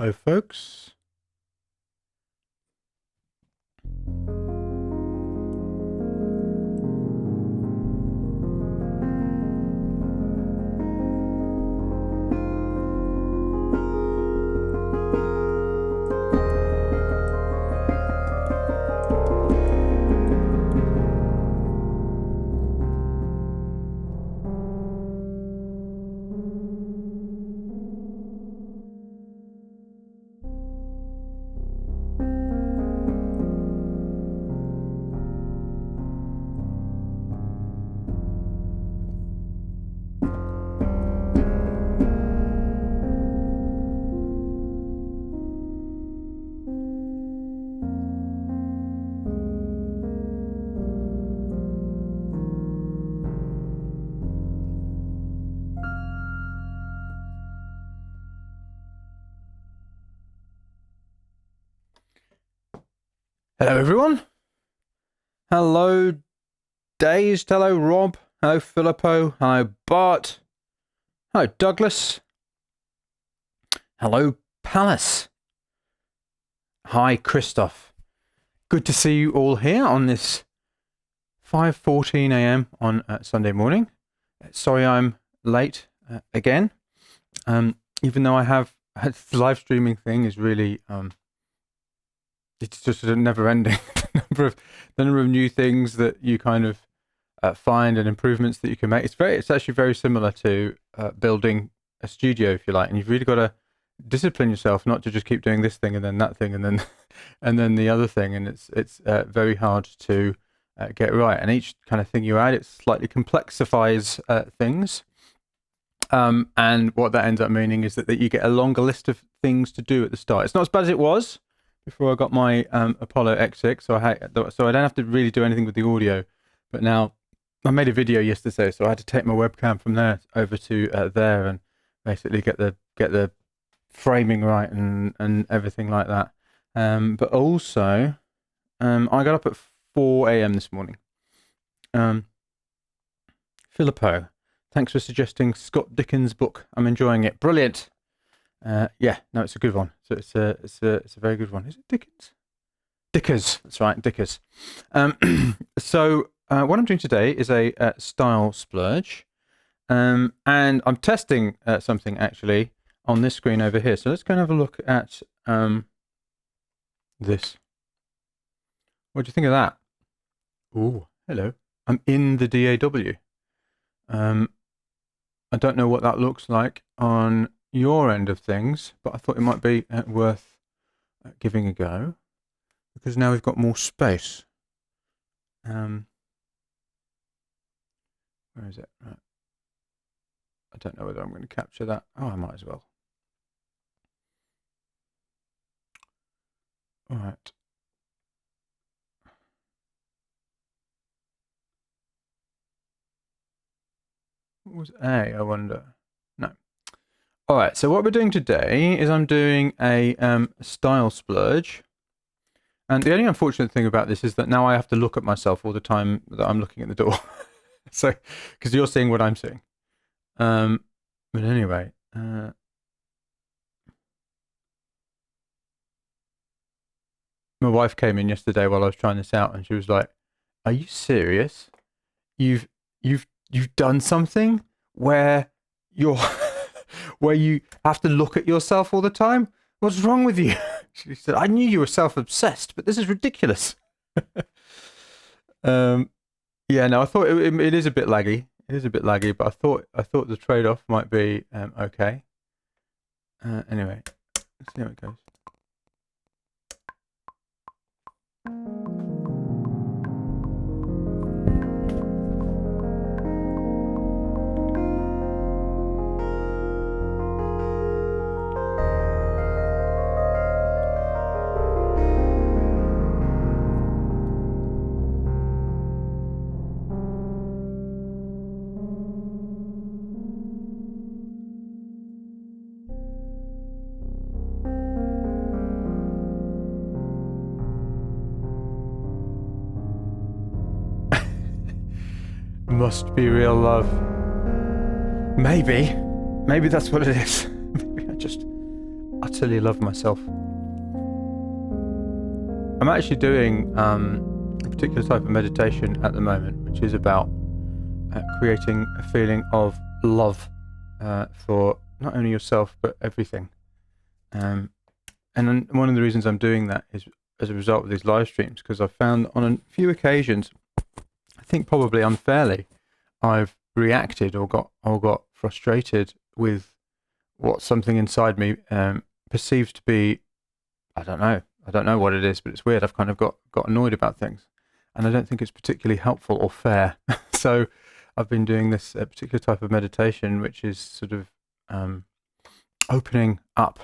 Hello, folks. Hello, everyone. Hello, Dazed. Hello, Rob. Hello, Filippo. Hello, Bart. Hello, Douglas. Hello, Palace. Hi, Christoph. Good to see you all here on this 5:14 a.m. on Sunday morning. Sorry I'm late again. Even though I have the live streaming thing is really it's just a never-ending the number of new things that you kind of find and improvements that you can make. It's actually very similar to building a studio, if you like, and you've really got to discipline yourself not to just keep doing this thing and then that thing and then and then the other thing, and it's very hard to get right. And each kind of thing you add, it slightly complexifies things. And what that ends up meaning is that you get a longer list of things to do at the start. It's not as bad as it was before I got my Apollo X6, so I don't have to really do anything with the audio. But now I made a video yesterday, so I had to take my webcam from there over to there and basically get the framing right and everything like that. But also, I got up at 4 a.m. this morning. Filippo, thanks for suggesting Scott Dickens' book. I'm enjoying it. Brilliant. Yeah, no, it's a good one. So it's a very good one. Is it Dickens? Dickers. That's right, Dickers. So what I'm doing today is a style splurge, and I'm testing something actually on this screen over here. So let's go and have a look at this. What do you think of that? Oh, hello. I'm in the DAW. I don't know what that looks like on your end of things, but I thought it might be worth giving a go, because now we've got more space. Where is it? Right. I don't know whether I'm going to capture that. Oh, I might as well. All right. What was A, I wonder? No. All right, so what we're doing today is I'm doing a style splurge. And the only unfortunate thing about this is that now I have to look at myself all the time that I'm looking at the door. So, because you're seeing what I'm seeing. But anyway, my wife came in yesterday while I was trying this out, and she was like, "Are you serious? You've done something where you're where you have to look at yourself all the time? What's wrong with you?" She said, "I knew you were self-obsessed, but this is ridiculous." Yeah, no, I thought it is a bit laggy. It is a bit laggy, but I thought the trade-off might be okay. Anyway, let's see how it goes. Must be real love. Maybe that's what it is. Maybe utterly love myself. I'm actually doing a particular type of meditation at the moment, which is about creating a feeling of love for not only yourself but everything. And then one of the reasons I'm doing that is as a result of these live streams, because I've found on a few occasions, I think probably unfairly, I've reacted or got frustrated with what something inside me perceives to be, I don't know what it is, but it's weird. I've kind of got annoyed about things, and I don't think it's particularly helpful or fair. So I've been doing this particular type of meditation, which is sort of opening up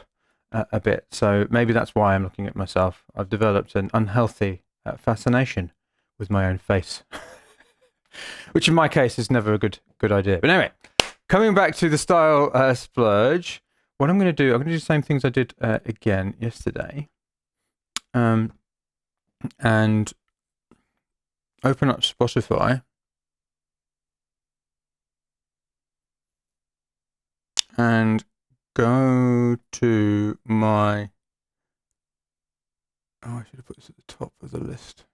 a bit. So maybe that's why I'm looking at myself. I've developed an unhealthy fascination with my own face, which in my case is never a good idea. But anyway, coming back to the style splurge, what I'm going to do the same things I did again yesterday, and open up Spotify and go to my, I should have put this at the top of the list.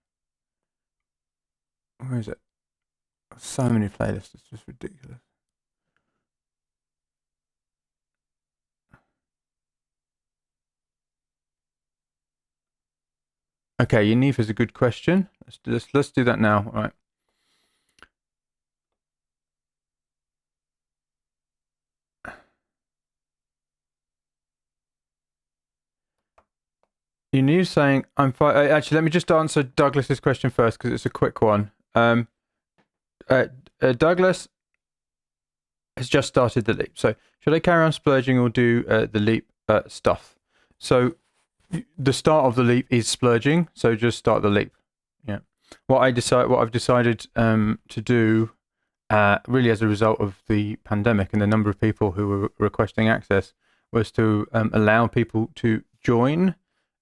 Where is it? So many playlists, it's just ridiculous. Okay, Yaniv is a good question. Let's do that now. All right. Yaniv saying, I'm fine. Actually, let me just answer Douglas's question first because it's a quick one. Douglas has just started the leap. So should I carry on splurging or do the leap stuff? So the start of the leap is splurging. So just start the leap. Yeah. What I've decided to do, really as a result of the pandemic and the number of people who were requesting access, was to allow people to join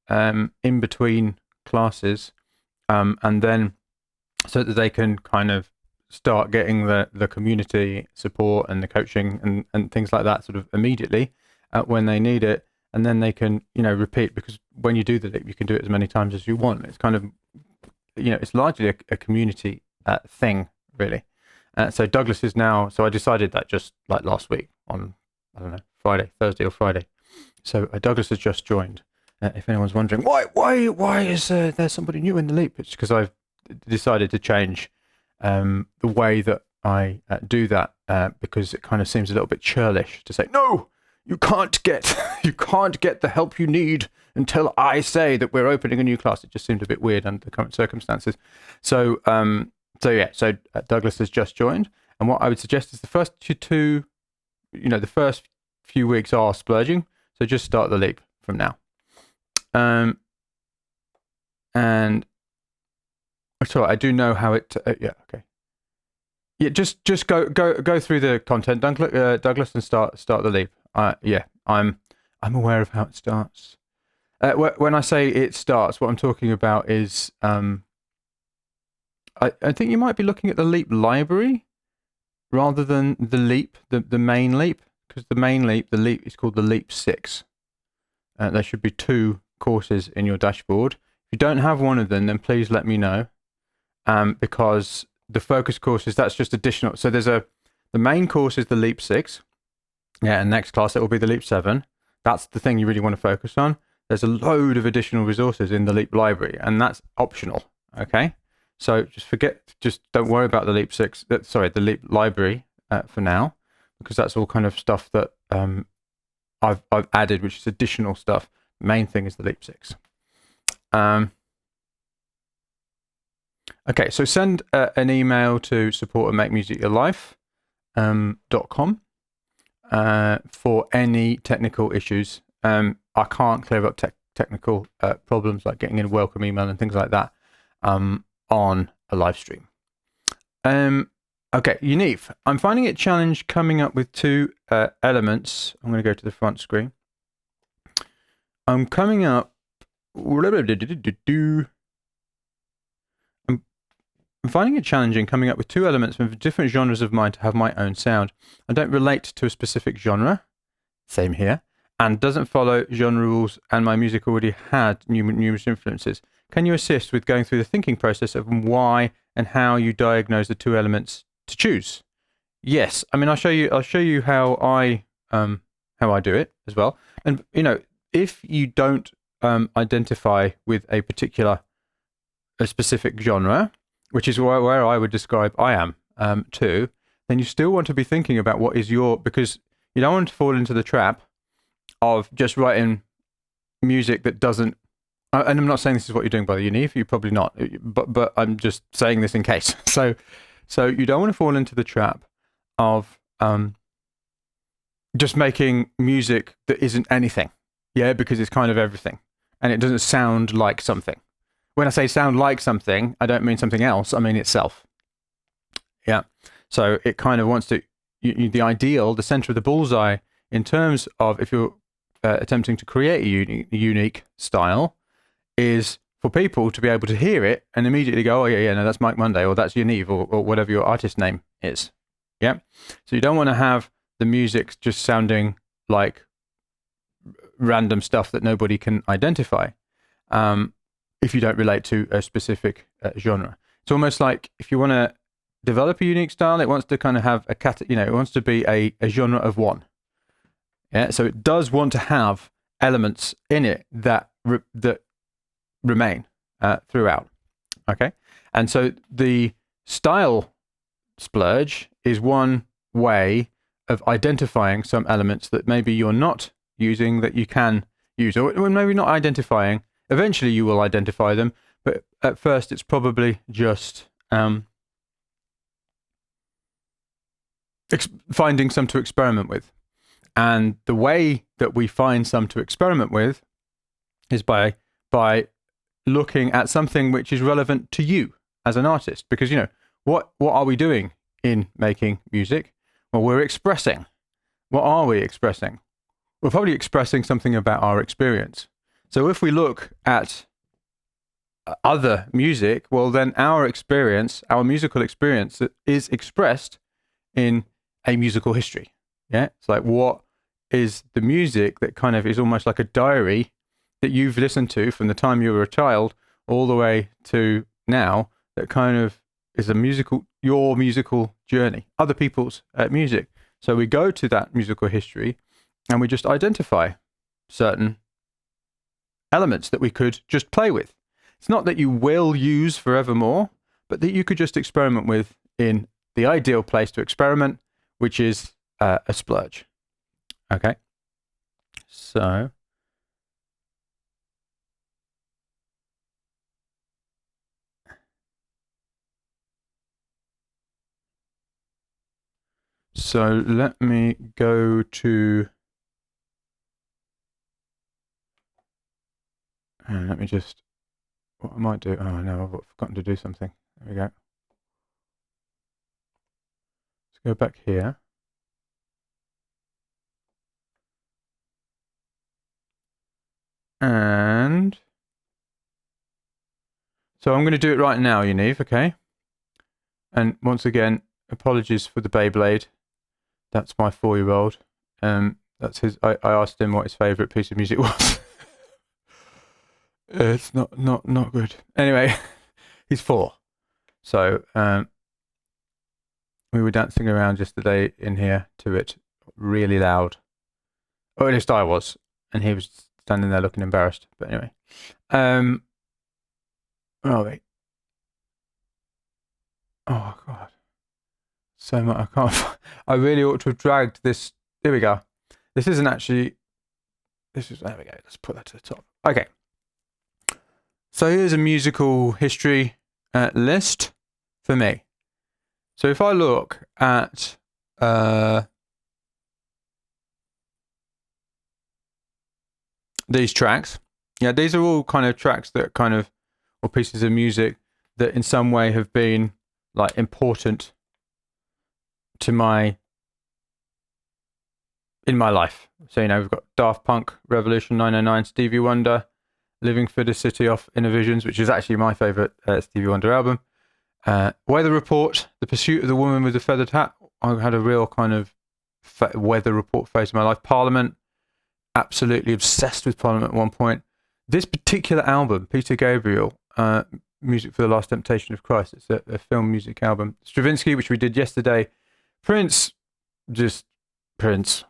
in between classes, and then so that they can kind of start getting the community support and the coaching and things like that sort of immediately when they need it, and then they can repeat, because when you do the leap you can do it as many times as you want. It's kind of it's largely a community thing, really. So Douglas is now, so I decided that just like last week on, I don't know, Thursday or Friday. So Douglas has just joined. If anyone's wondering why is there somebody new in the leap, it's because I've decided to change the way that I do that, because it kind of seems a little bit churlish to say, no, you can't get the help you need until I say that we're opening a new class. It just seemed a bit weird under the current circumstances. So Douglas has just joined, and what I would suggest is the first the first few weeks are splurging, so just start the leap from now. And sorry, I do know how it. Okay. Yeah, just go through the content, Douglas, and start the leap. I'm aware of how it starts. When I say it starts, what I'm talking about is I think you might be looking at the leap library rather than the leap, the main leap, because the main leap, the leap is called the Leap 6. There should be 2 courses in your dashboard. If you don't have one of them, then please let me know, because the focus courses, that's just additional. So the main course is the Leap 6. Yeah, and next class it will be the Leap 7. That's the thing you really want to focus on. There's a load of additional resources in the Leap library, and that's optional. Okay, so just don't worry about the Leap 6. The Leap library for now, because that's all kind of stuff that I've added, which is additional stuff. Main thing is the Leap 6. Okay, so send an email to support@makemusicyourlife.com for any technical issues. I can't clear up technical problems like getting in a welcome email and things like that on a live stream. Okay, Yaniv, I'm finding it challenge coming up with 2 elements. I'm going to go to the front screen. I'm coming up. I'm finding it challenging coming up with 2 elements from different genres of mine to have my own sound. I don't relate to a specific genre. Same here. and doesn't follow genre rules, and my music already had numerous influences. Can you assist with going through the thinking process of why and how you diagnose the two elements to choose? Yes, I mean I'll show you how I do it as well. And if you don't identify with a specific genre, which is where I would describe I am too, then you still want to be thinking about what is because you don't want to fall into the trap of just writing music that doesn't. And I'm not saying this is what you're doing, by the Univ. You're probably not, but I'm just saying this in case. So you don't want to fall into the trap of just making music that isn't anything, because it's kind of everything, and it doesn't sound like something. When I say sound like something, I don't mean something else. I mean itself. Yeah. So it kind of wants to. The ideal, the center of the bullseye, in terms of if you're attempting to create a unique style, is for people to be able to hear it and immediately go, oh yeah, no, that's Mike Monday, or that's Univ, or whatever your artist name is. Yeah. So you don't want to have the music just sounding like random stuff that nobody can identify, if you don't relate to a specific genre. It's almost like if you want to develop a unique style, it wants to kind of have it wants to be a genre of one. Yeah, so it does want to have elements in it that remain throughout. Okay, and so the style splurge is one way of identifying some elements that maybe you're not using that you can use, or maybe not identifying. Eventually, you will identify them, but at first, it's probably just finding some to experiment with. And the way that we find some to experiment with is by looking at something which is relevant to you as an artist. Because, what are we doing in making music? Well, we're expressing. What are we expressing? We're probably expressing something about our experience. So if we look at other music, well, then our musical experience is expressed in a musical history. Yeah, it's like, what is the music that kind of is almost like a diary that you've listened to from the time you were a child all the way to now, that kind of is your musical journey, other people's music. So we go to that musical history and we just identify certain elements that we could just play with. It's not that you will use forevermore, but that you could just experiment with in the ideal place to experiment, which is a splurge. Okay, so let me go to, let me just, what I might do, oh no, I've forgotten to do something. There we go. Let's go back here. And so I'm going to do it right now, Univ, okay? And once again, apologies for the Beyblade. That's my 4-year-old. That's his. I asked him what his favourite piece of music was. It's not good. Anyway, he's 4. So we were dancing around yesterday in here to it really loud. Or at least I was, and he was standing there looking embarrassed. But anyway, where are we? Oh God, so much. I can't. I really ought to have dragged this. Here we go. This isn't actually. There we go. Let's put that to the top. Okay. So here's a musical history list for me. So if I look at these tracks, these are all kind of tracks that or pieces of music that in some way have been like important to in my life. So we've got Daft Punk, Revolution 909, Stevie Wonder, Living for the City off Innovisions, which is actually my favourite Stevie Wonder album. Weather Report, The Pursuit of the Woman with the Feathered Hat. I had a real kind of Weather Report phase in my life. Parliament, absolutely obsessed with Parliament at one point. This particular album, Peter Gabriel, Music for the Last Temptation of Christ, it's a film music album. Stravinsky, which we did yesterday. Prince, just Prince.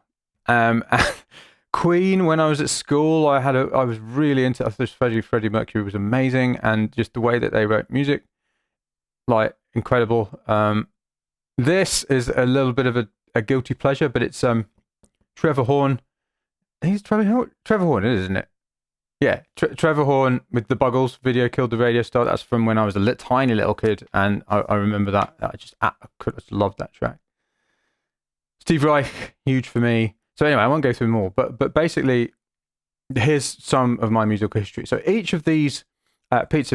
Queen, when I was at school, I was really into. I thought Freddie Mercury was amazing, and just the way that they wrote music, like incredible. This is a little bit of a guilty pleasure, but it's Trevor Horn. He's Trevor Horn, isn't it? Yeah, Trevor Horn with the Buggles video killed the radio star. That's from when I was a tiny little kid, and I remember that. I just loved that track. Steve Reich, huge for me. So anyway, I won't go through them all, but basically, here's some of my musical history. So each of these pieces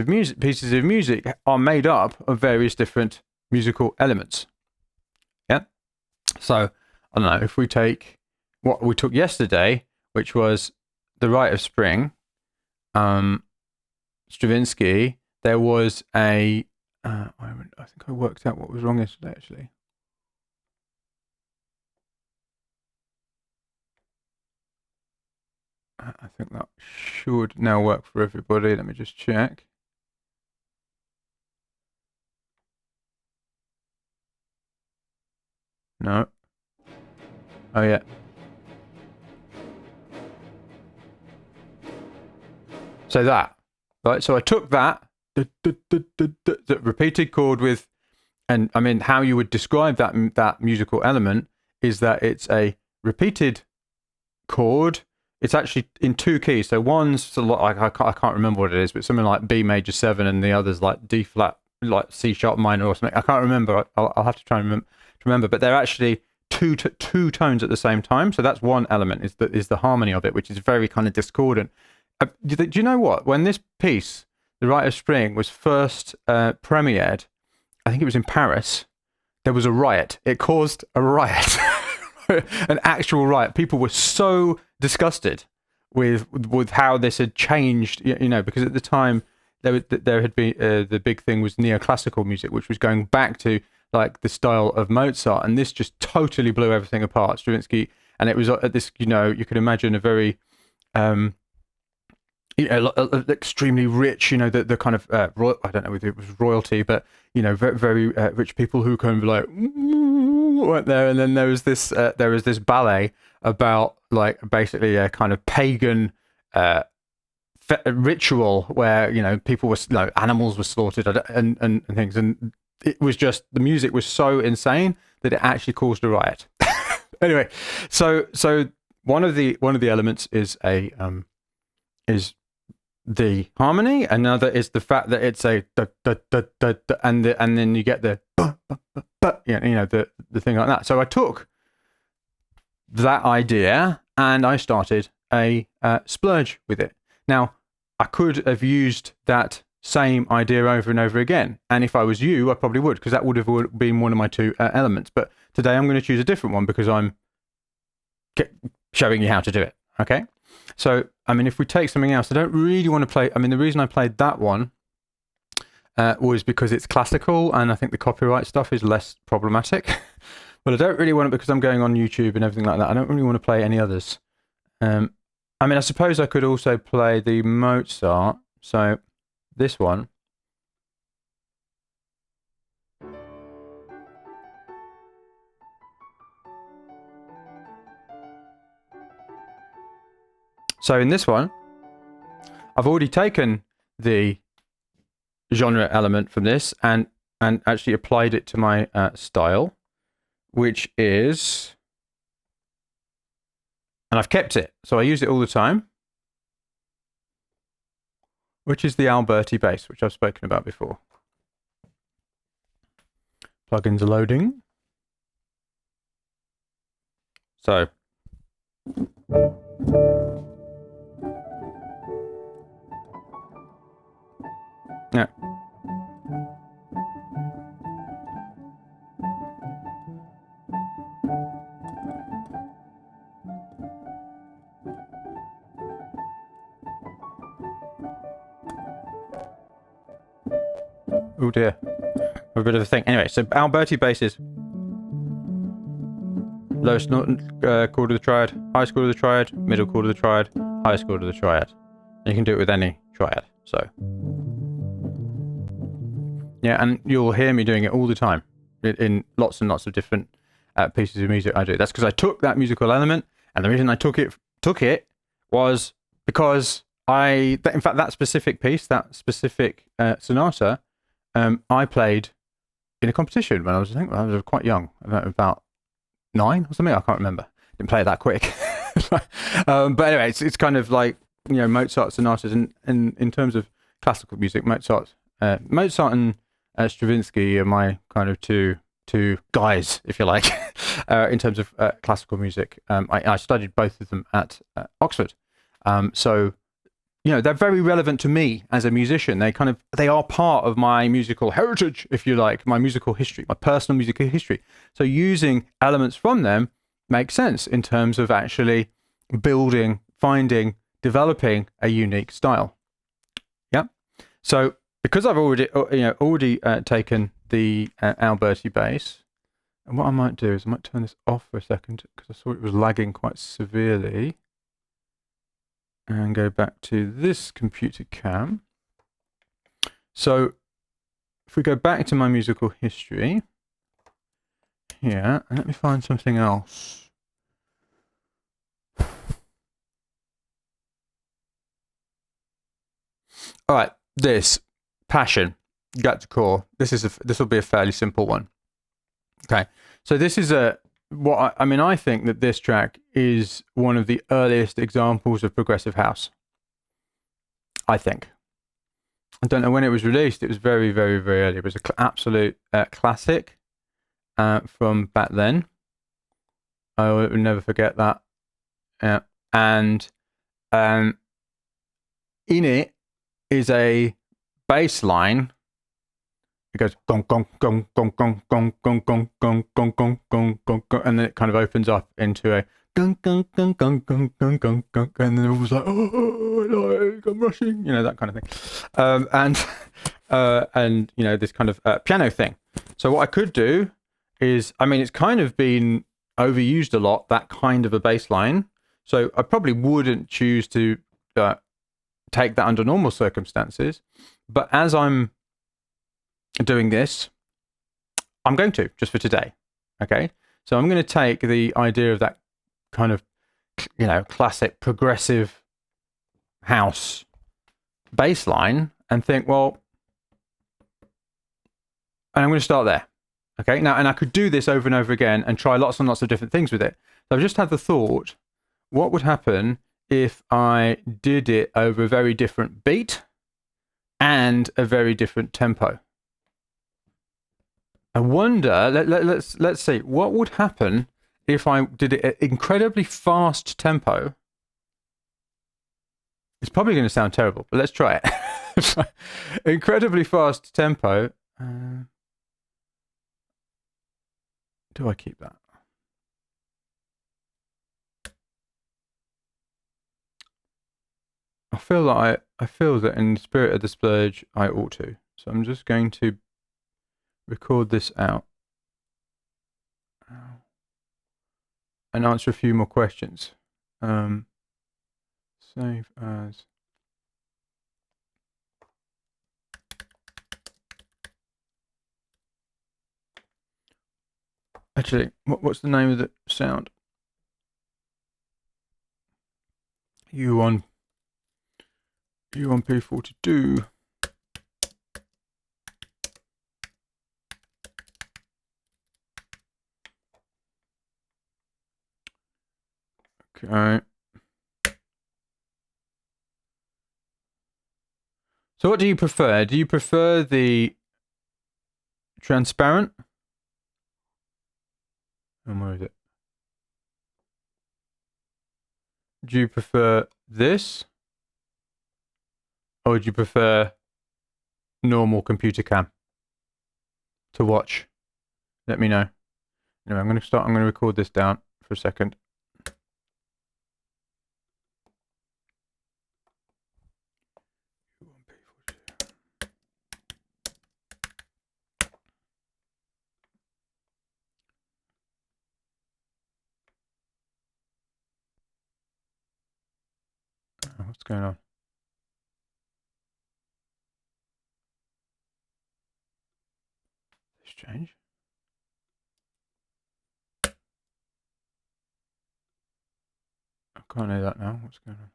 of music are made up of various different musical elements. Yeah. So I don't know if we take what we took yesterday, which was The Rite of Spring, Stravinsky. There was I think I worked out what was wrong yesterday actually. I think that should now work for everybody. Let me just check. No. Oh, yeah. So that, right? So I took that, the repeated chord with, and I mean, how you would describe that musical element is that it's a repeated chord. It's actually in two keys. So one's like I can't remember what it is, but something like B major 7, and the other's like D flat, like C sharp minor or something. I can't remember. I'll have to try and remember. But they're actually two tones at the same time. So that's one element is the harmony of it, which is very kind of discordant. Do you know what? When this piece, The Rite of Spring, was first premiered, I think it was in Paris. There was a riot. It caused a riot. An actual riot. People were so disgusted with how this had changed, because at the time there had been the big thing was neoclassical music, which was going back to like the style of Mozart, and this just totally blew everything apart. Stravinsky, and it was at this, you could imagine a very extremely rich, the kind of I don't know whether it was royalty, but very, very rich people who kind of like went there, and then there was this ballet about like basically a kind of pagan ritual where people were animals were slaughtered and things, and it was just the music was so insane that it actually caused a riot. Anyway, so one of the elements is is the harmony. Another is the fact that it's a da, da, da, da, da, and then you get the the thing like that. So I took that idea and I started a splurge with it. Now I could have used that same idea over and over again, and if I was you, I probably would, because that would have been one of my two elements. But today I'm going to choose a different one because I'm showing you how to do it. Okay. So, I mean, if we take something else, I don't really want to play. I mean, the reason I played that one was because it's classical, and I think the copyright stuff is less problematic. But I don't really want it because I'm going on YouTube and everything like that. I don't really want to play any others. I mean, I suppose I could also play the Mozart. So, this one. So in this one, I've already taken the genre element from this and actually applied it to my style, which is, and I've kept it, so I use it all the time, which is the Alberti Bass, which I've spoken about before. Plugins are loading. So. Yeah. Oh dear. A bit of a thing. Anyway, so Alberti Bass is lowest chord of the triad, highest chord of the triad, middle chord of the triad, highest chord of the triad. And you can do it with any triad. So yeah, and you'll hear me doing it all the time in lots and lots of different pieces of music I do. That's because I took that musical element, and the reason I took it was because in fact, that specific piece, that specific sonata, I played in a competition when I was quite young, about 9 or something. I can't remember. Didn't play it that quick. But anyway, it's kind of like, you know, Mozart sonatas, and in terms of classical music, Mozart and Stravinsky are my kind of two guys, if you like, in terms of classical music. I studied both of them at Oxford, so you know, they're very relevant to me as a musician. They are part of my musical heritage, if you like, my musical history, my personal musical history. So using elements from them makes sense in terms of actually building, finding, developing a unique style. Yeah. So because I've already taken the Alberti Bass, and what I might do is I might turn this off for a second because I saw it was lagging quite severely, and go back to this computer cam. So if we go back to my musical history here, and let me find something else. All right, this Passion, Get to Core. This will be a fairly simple one. Okay, so this is I think that this track is one of the earliest examples of progressive house. I think. I don't know when it was released. It was very, very, very early. It was an absolute classic from back then. I will never forget that. And in it is a bass line. It goes gong gong gong gong gong gong gong gong gong gong gong gong gong gong, and then it kind of opens up into a gong gong gong gong gong gong gong gong, and then it was like, oh, like I'm rushing, you know, that kind of thing, and you know, this kind of piano thing. So what I could do is, I mean, it's kind of been overused a lot, that kind of a bass line. So I probably wouldn't choose to take that under normal circumstances, but as I'm doing this, I'm going to, just for today. Okay, so I'm going to take the idea of that kind of, you know, classic progressive house bass line and think, well, and I'm going to start there. Okay, now, and I could do this over and over again and try lots and lots of different things with it. So I've just had the thought, what would happen if I did it over a very different beat and a very different tempo? I wonder, let's see, what would happen if I did it at incredibly fast tempo? It's probably going to sound terrible, but let's try it. Incredibly fast tempo. Do I keep that? I feel that in the spirit of the splurge, I ought to. So I'm just going to record this out and answer a few more questions. Save as. Actually, what's the name of the sound? U1 P42. Okay. So what do you prefer? Do you prefer the transparent? And where is it? Do you prefer this? Or do you prefer normal computer cam to watch? Let me know. Anyway, I'm going to record this down for a second. What's going on? Strange. I can't hear that now. What's going on?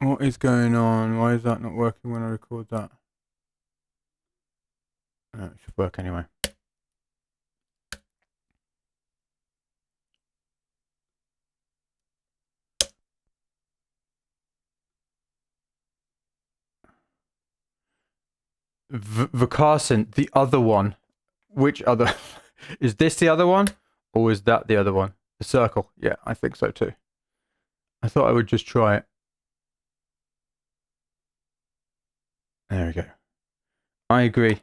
What is going on? Why is that not working when I record that? Oh, it should work anyway. Vikarsan, the other one. Which other? Is this the other one? Or is that the other one? The circle. Yeah, I think so too. I thought I would just try it. There we go. I agree.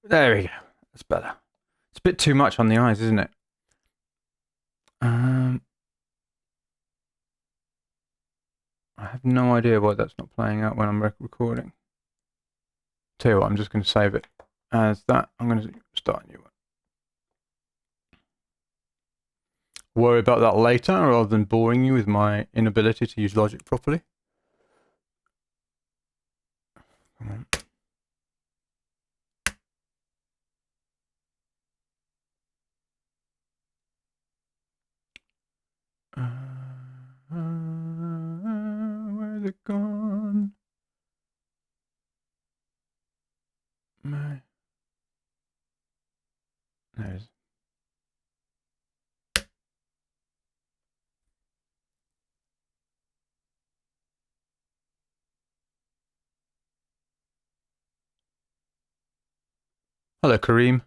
There we go. That's better. It's a bit too much on the eyes, isn't it? I have no idea why that's not playing out when I'm recording. Tell you what, I'm just going to save it as that. I'm going to start a new one. Worry about that later rather than boring you with my inability to use Logic properly. Come on. Where's it gone? There it is. Hello, Kareem.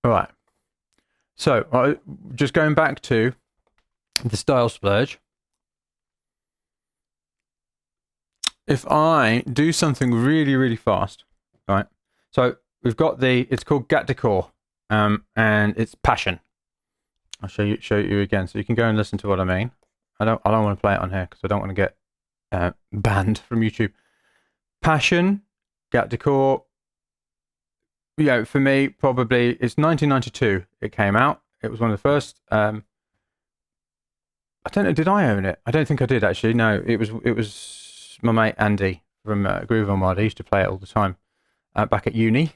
All right. So, just going back to the style splurge. If I do something really, really fast, right? So we've got it's called Gat Decor, and it's Passion. I'll show you again, so you can go and listen to what I mean. I don't want to play it on here because I don't want to get banned from YouTube. Passion, Gat Decor. For me, probably it's 1992. It came out. It was one of the first. I don't know. Did I own it? I don't think I did actually. No, it was my mate Andy from Groove On Wild. He used to play it all the time back at uni,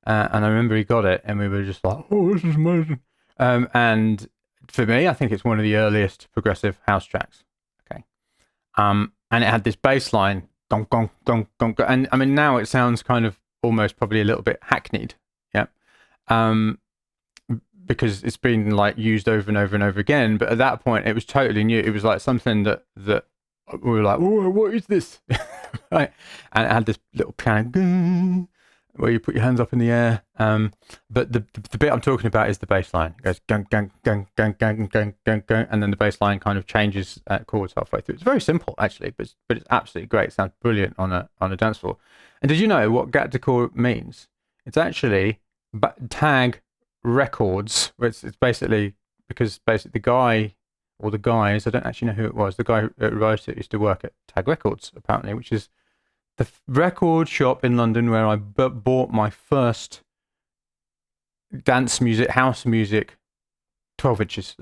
and I remember he got it, and we were just like, "Oh, this is amazing!" And for me, I think it's one of the earliest progressive house tracks. Okay, and it had this bass line, gong gong gong gong, and I mean now it sounds kind of almost probably a little bit hackneyed, yeah, because it's been like used over and over and over again. But at that point, it was totally new. It was like something that we were like, "Whoa, what is this?" Right, and it had this little piano where you put your hands up in the air. But the bit I'm talking about is the bass line. It goes gung gung gung gung gung gung gung gung, and then the bass line kind of changes chords halfway through. It's very simple actually, but it's absolutely great. It sounds brilliant on a dance floor. And did you know what Gat Decor means? It's actually tag records. It's basically because the guy or the guys, I don't actually know who it was. The guy who wrote it used to work at Tag Records apparently, which is the record shop in London where I bought my first dance music, house music, 12 inches,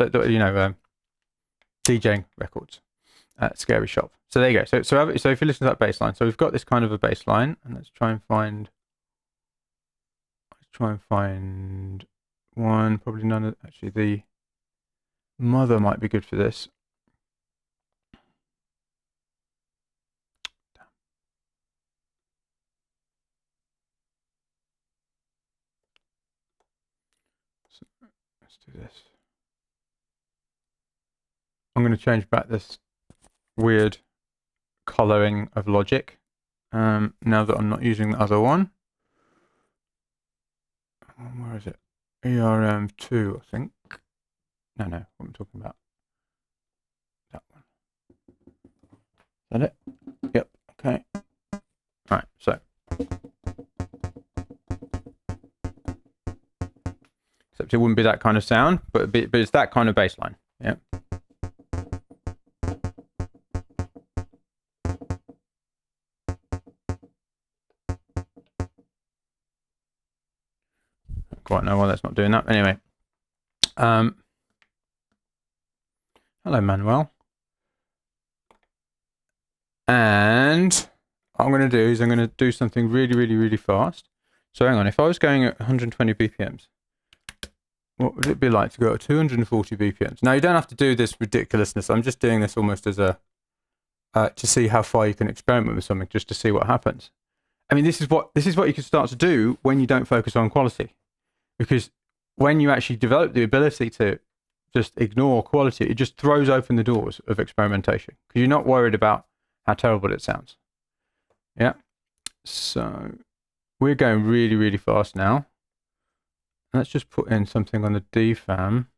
DJing records at Scary Shop. So there you go. So if you listen to that bass line, so we've got this kind of a bass line, and let's try and find one, probably none of, actually the Mother might be good for this. do this. I'm going to change back this weird colouring of Logic now that I'm not using the other one. Where is it? ERM2, I think. No, what am I talking about? That one. Is that it? Yep, okay. Alright, so. Except it wouldn't be that kind of sound, but it's that kind of bass line. Yeah. Don't quite know why that's not doing that. Anyway. Hello, Manuel. And what I'm going to do is I'm going to do something really fast. So hang on, if I was going at 120 BPMs, what would it be like to go at 240 BPMs? Now you don't have to do this ridiculousness. I'm just doing this almost as a to see how far you can experiment with something, just to see what happens. I mean, this is what you can start to do when you don't focus on quality, because when you actually develop the ability to just ignore quality, it just throws open the doors of experimentation because you're not worried about how terrible it sounds. Yeah. So we're going really fast now. Let's just put in something on the DFAM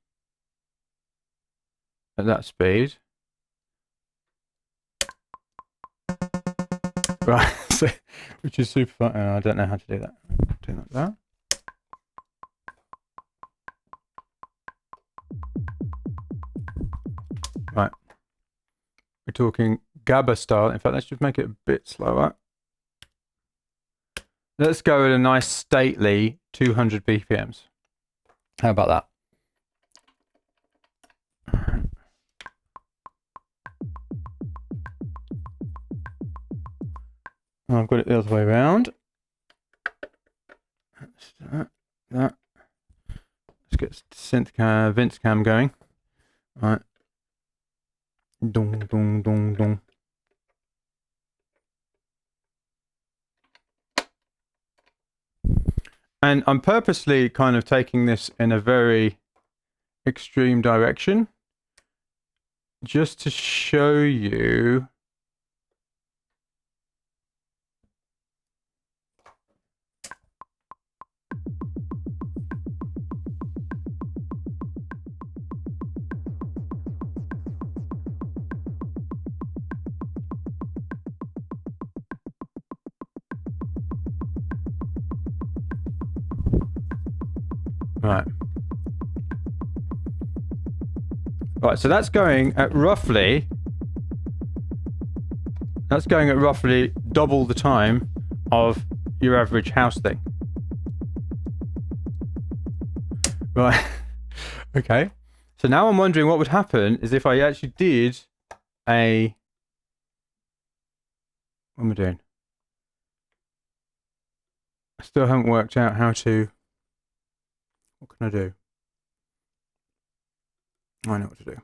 at that speed. Right, so, which is super fun. I don't know how to do that. Do like that. Right. We're talking GABA style. In fact, let's just make it a bit slower. Let's go at a nice stately 200 BPMs. How about that? I've got it the other way around. Let's do that. Let's get synth cam, Vince cam going. All right. Dong. And I'm purposely kind of taking this in a very extreme direction, just to show you Right, so that's going at roughly double the time of your average house thing. Right. Okay. So now I'm wondering what would happen is if I actually did what am I doing? I still haven't worked out how to, what can I do? I know what to do.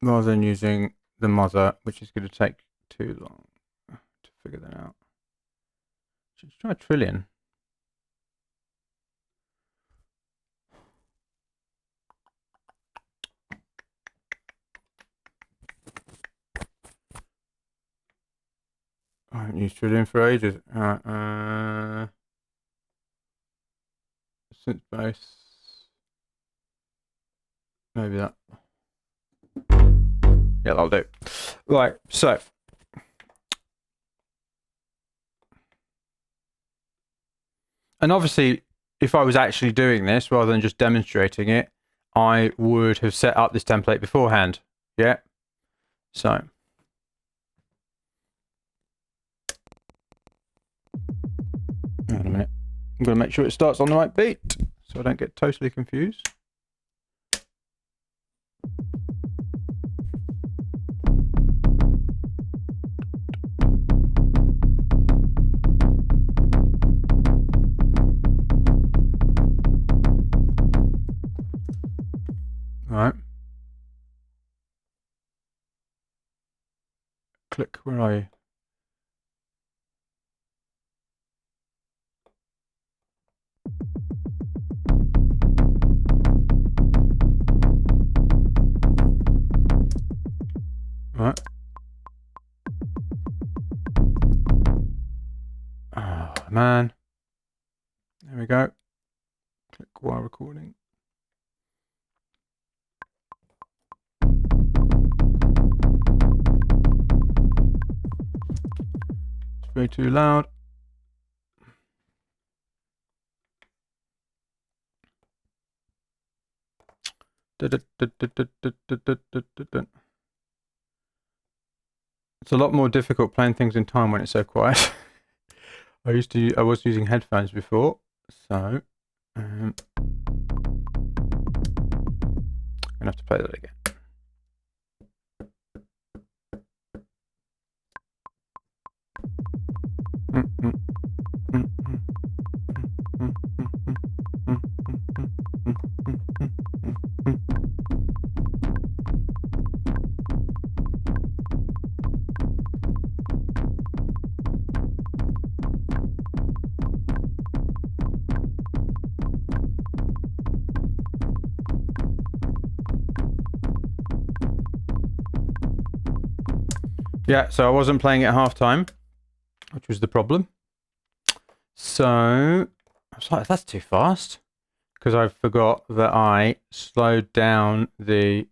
Rather than using the mother, which is going to take too long to figure that out. Should try trillion. I haven't used trillion for ages. Synth bass. Maybe that. Yeah, that'll do. Right, so. And obviously, if I was actually doing this rather than just demonstrating it, I would have set up this template beforehand. Yeah. So. Hang on a minute. I'm going to make sure it starts on the right beat so I don't get totally confused. All right. Click, where are you? Right. Oh, man. There we go. Click while recording. It's way too loud. It's a lot more difficult playing things in time when it's so quiet. I was using headphones before, so I'm gonna have to play that again. Yeah, so I wasn't playing at halftime, which was the problem. So I was like, that's too fast, because I forgot that I slowed down the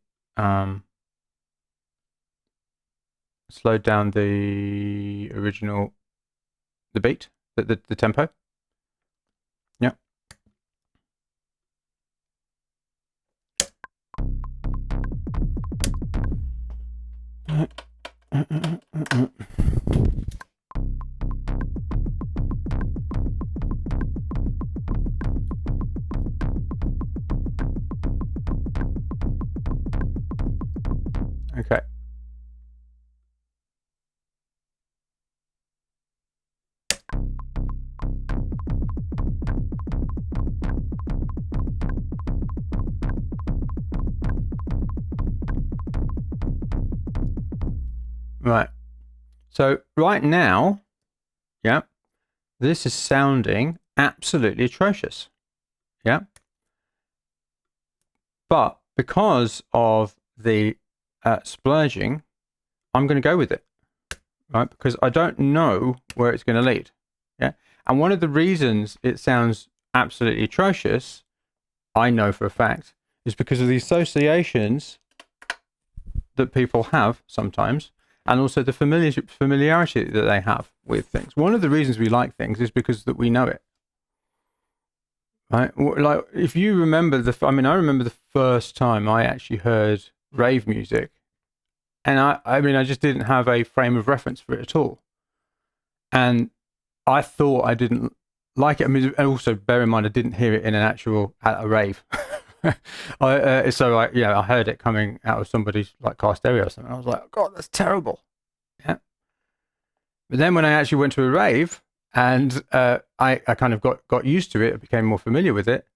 original, the beat, the tempo. Yeah. Okay. Right. So right now, yeah, this is sounding absolutely atrocious. Yeah. But because of the splurging, I'm going to go with it, right? Because I don't know where it's going to lead. Yeah. And one of the reasons it sounds absolutely atrocious, I know for a fact, is because of the associations that people have sometimes, and also the familiarity that they have with things. One of the reasons we like things is because that we know it. Right? Like, if you remember I remember the first time I actually heard rave music, and I just didn't have a frame of reference for it at all. And I thought I didn't like it. I mean, and also bear in mind, I didn't hear it in at a rave. I heard it coming out of somebody's like car stereo or something. I was like, oh, God, that's terrible. Yeah. But then when I actually went to a rave and I kind of got used to it, I became more familiar with it,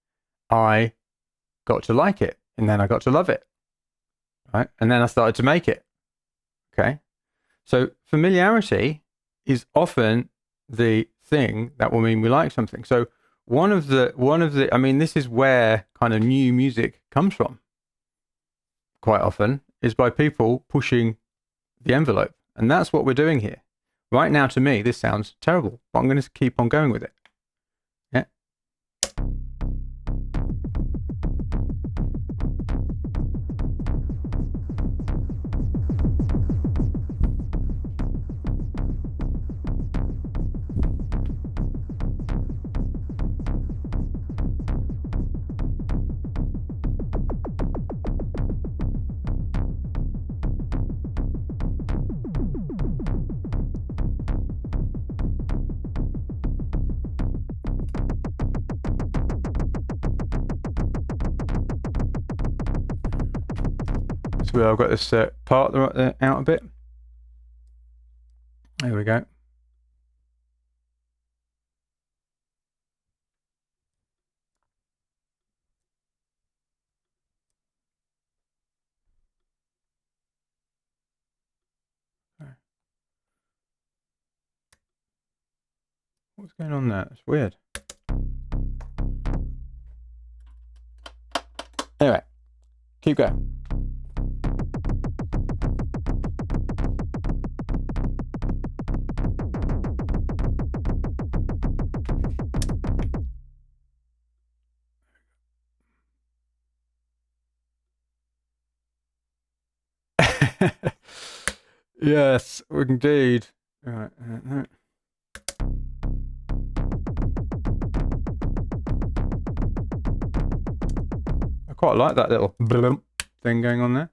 I got to like it, and then I got to love it. Right. And then I started to make it. Okay. So familiarity is often the thing that will mean we like something. So one of the I mean, this is where kind of new music comes from quite often, is by people pushing the envelope. And that's what we're doing here. Right now, to me, this sounds terrible, but I'm going to keep on going with it. Yeah. So I've got this part right there out a bit. There we go. What's going on there? It's weird. Anyway, keep going. Yes, indeed. Right. I quite like that little thing going on there.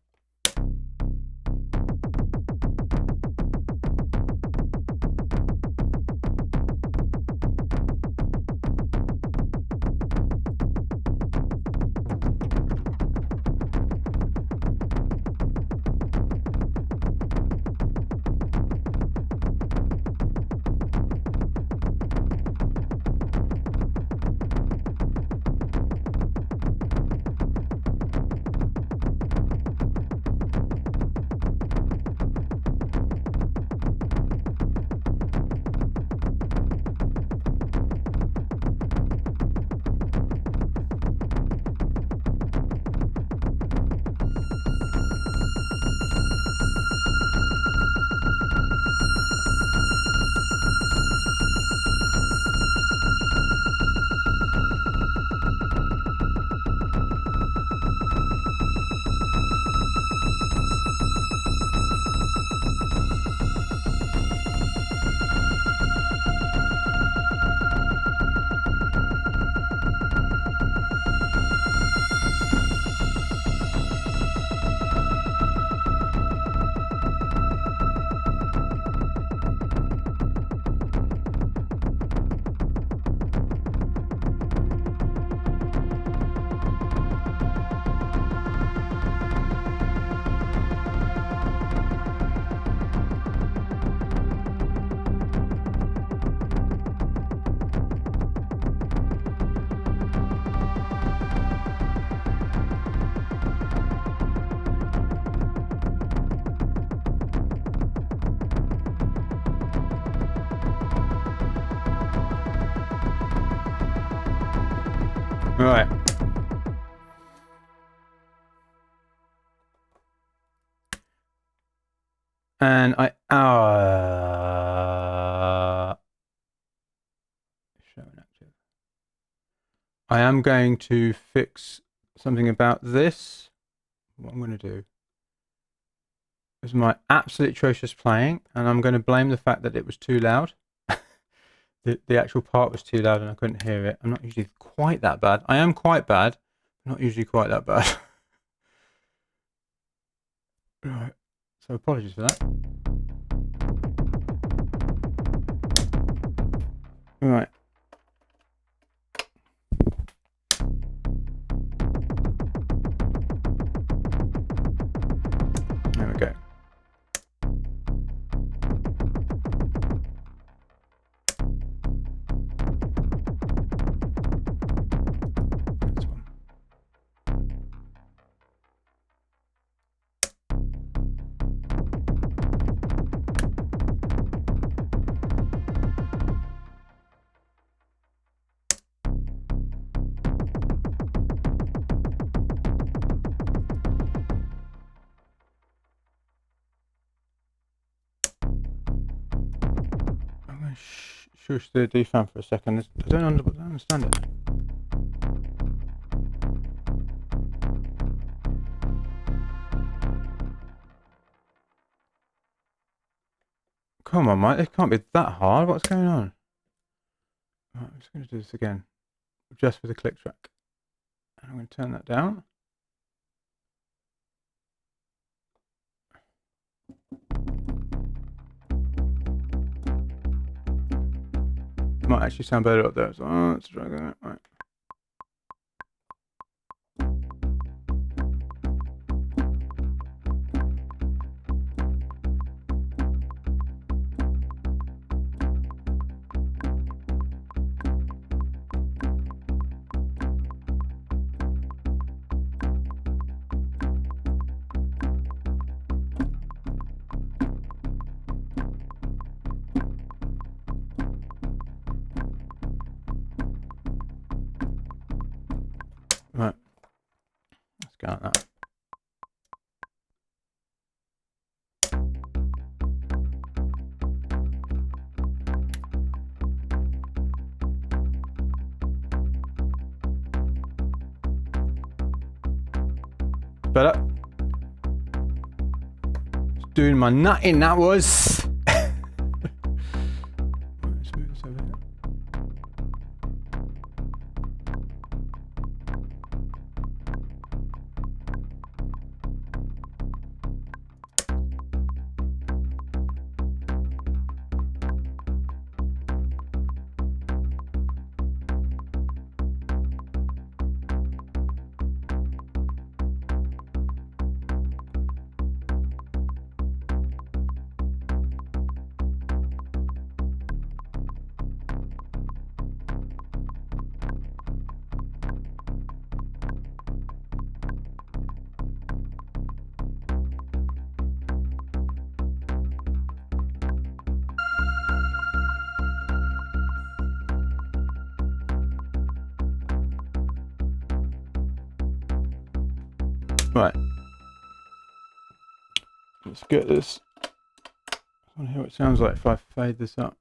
Right. And show inactive. I am going to fix something about this. What I'm going to do is my absolute atrocious playing, and I'm going to blame the fact that it was too loud. The actual part was too loud and I couldn't hear it. I'm not usually quite that bad. I am quite bad, but not usually quite that bad. Right. So apologies for that. Right. There we go. This one. I'm going to shush the defam for a second. I don't understand it. Come on, mate. It can't be that hard. What's going on? Right, I'm just going to do this again. Just with the click track. And I'm going to turn that down. Might actually sound better up there. So let's try that. Right. Right. Let's go like that. Better. doing my nutting, that was. Let's move this over here. Right. Let's get this. I want to hear what it sounds like if I fade this up.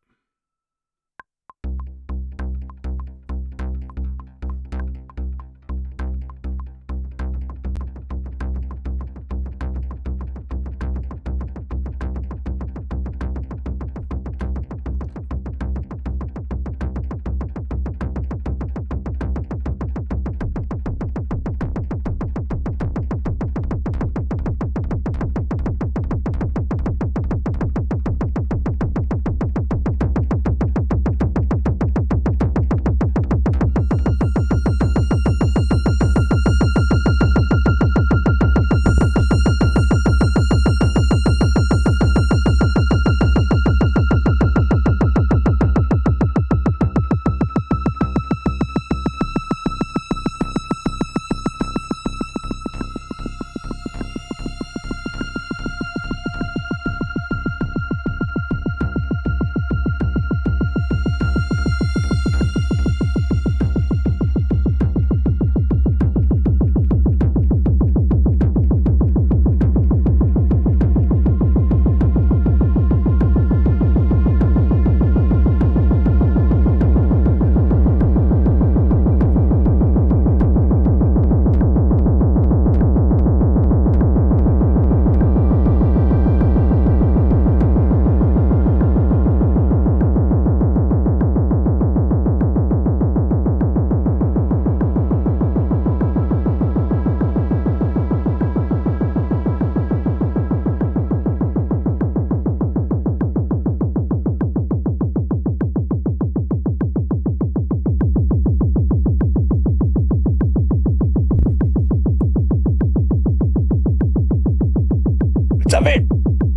Let's have it!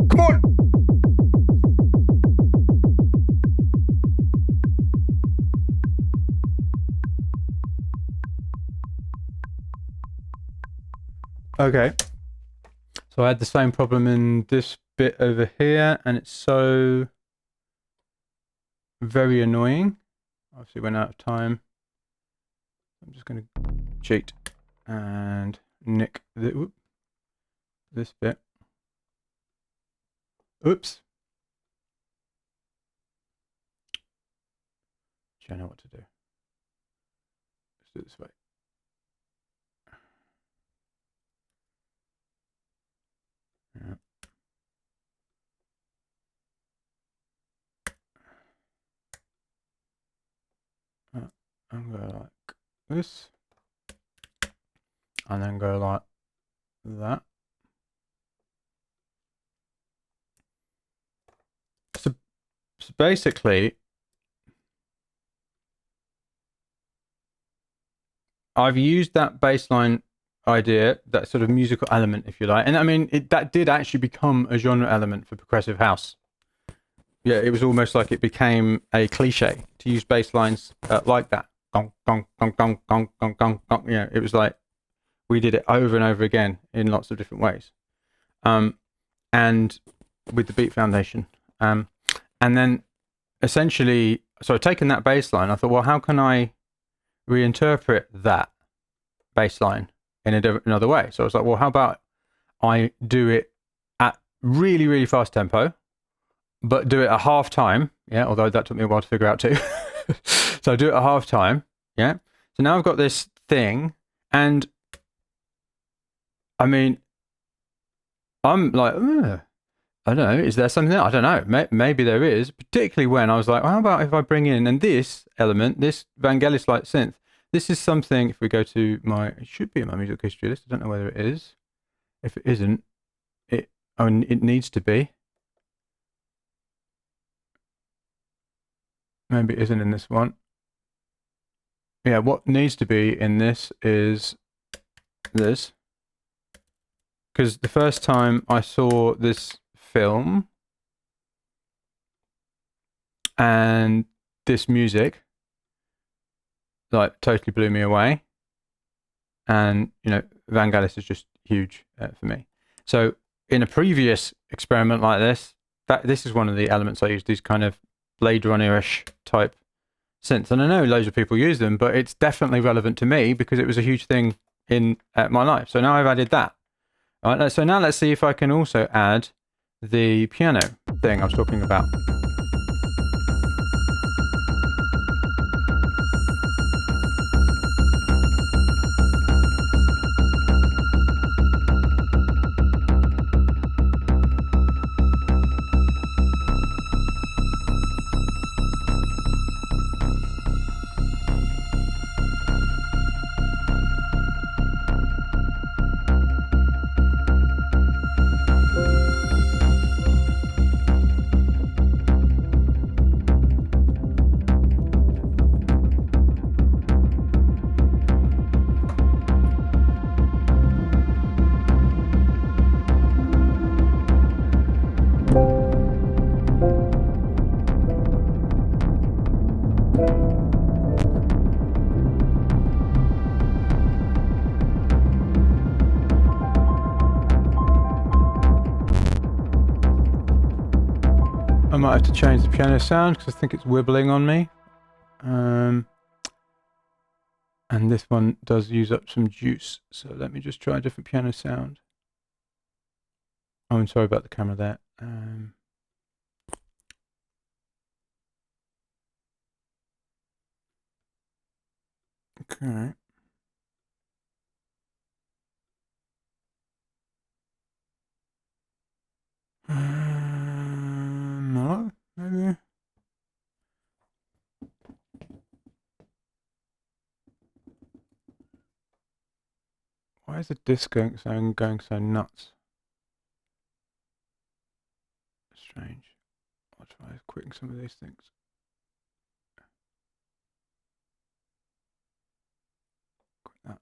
Come on! Okay. So I had the same problem in this bit over here, and it's so very annoying. Obviously went out of time. I'm just going to cheat and nick this bit. Oops. Do I know what to do? Let's do it this way. Yeah. I'm going to like this, and then go like that. So basically, I've used that bassline idea, that sort of musical element, if you like, and I mean that did actually become a genre element for progressive house. Yeah, it was almost like it became a cliche to use bass lines like that. Gong, gong, gong, gong, gong, gong, gong, gong. Yeah, it was like we did it over and over again in lots of different ways. And with the Beat Foundation. And then essentially, so I've taken that bass line. I thought, well, how can I reinterpret that bass line in another way? So I was like, well, how about I do it at really, really fast tempo, but do it at half time. Yeah, although that took me a while to figure out too. So I do it at half time. Yeah. So now I've got this thing, and I mean, I'm like, ugh. I don't know. Is there something there? I don't know. Maybe there is, particularly when I was like, well, how about if I bring in, and this element, this Vangelis light synth, this is something, if we go to it should be in my music history list. I don't know whether it is. If it isn't, it needs to be. Maybe it isn't in this one. Yeah, what needs to be in this is this. Because the first time I saw this film and this music, like, totally blew me away. And, Vangelis is just huge for me. So in a previous experiment like this, this is one of the elements I use, these kind of Blade Runner-ish type synths. And I know loads of people use them, but it's definitely relevant to me because it was a huge thing in my life. So now I've added that. All right, so now let's see if I can also add the piano thing I was talking about. I might have to change the piano sound because I think it's wibbling on me. And this one does use up some juice. So let me just try a different piano sound. Oh, I'm sorry about the camera there. Okay. No, maybe. Why is the disc going so nuts? Strange. I'll try quitting some of these things. Quit that.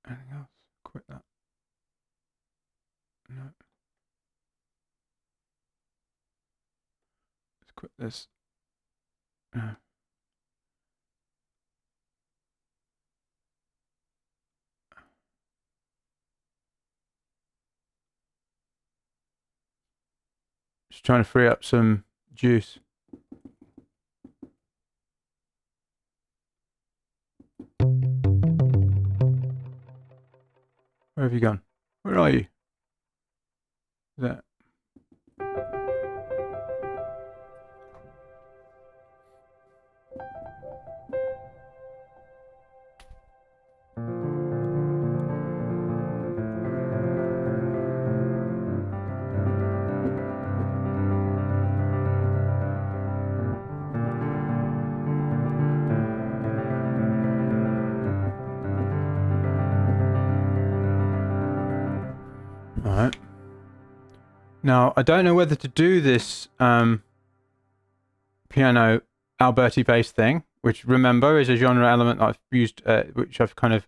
Anything else? Quit that. No. Let's quit this. No. Just trying to free up some juice. Where have you gone? Where are you? There. All right. Now, I don't know whether to do this piano Alberti Bass thing, which, remember, is a genre element I've used, which I've kind of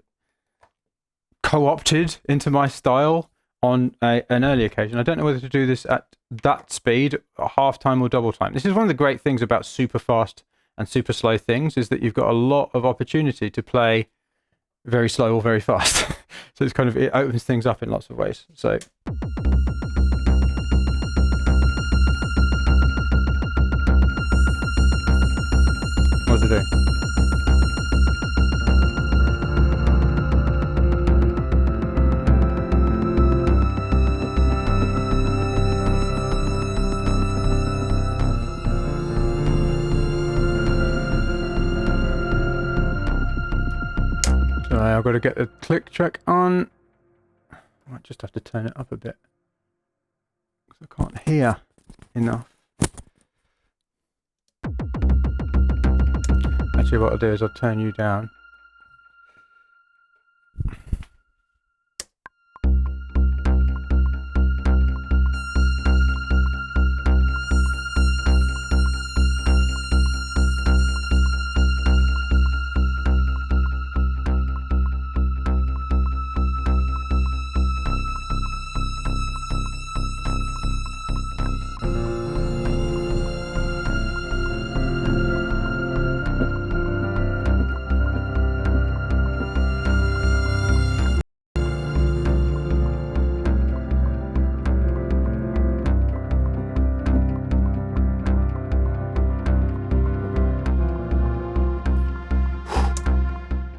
co-opted into my style on an early occasion. I don't know whether to do this at that speed, half time or double time. This is one of the great things about super fast and super slow things, is that you've got a lot of opportunity to play very slow or very fast. So it's kind of, it opens things up in lots of ways. So what's it doing? Sorry, I've got to get the click track on. I might just have to turn it up a bit, because I can't hear enough. Actually, what I'll do is I'll turn you down.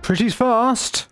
Pretty fast.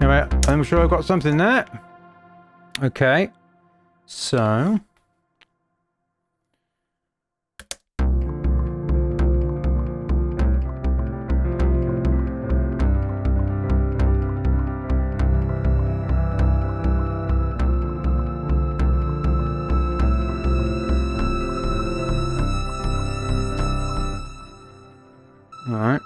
Anyway, I'm sure I've got something there. Okay, so all right.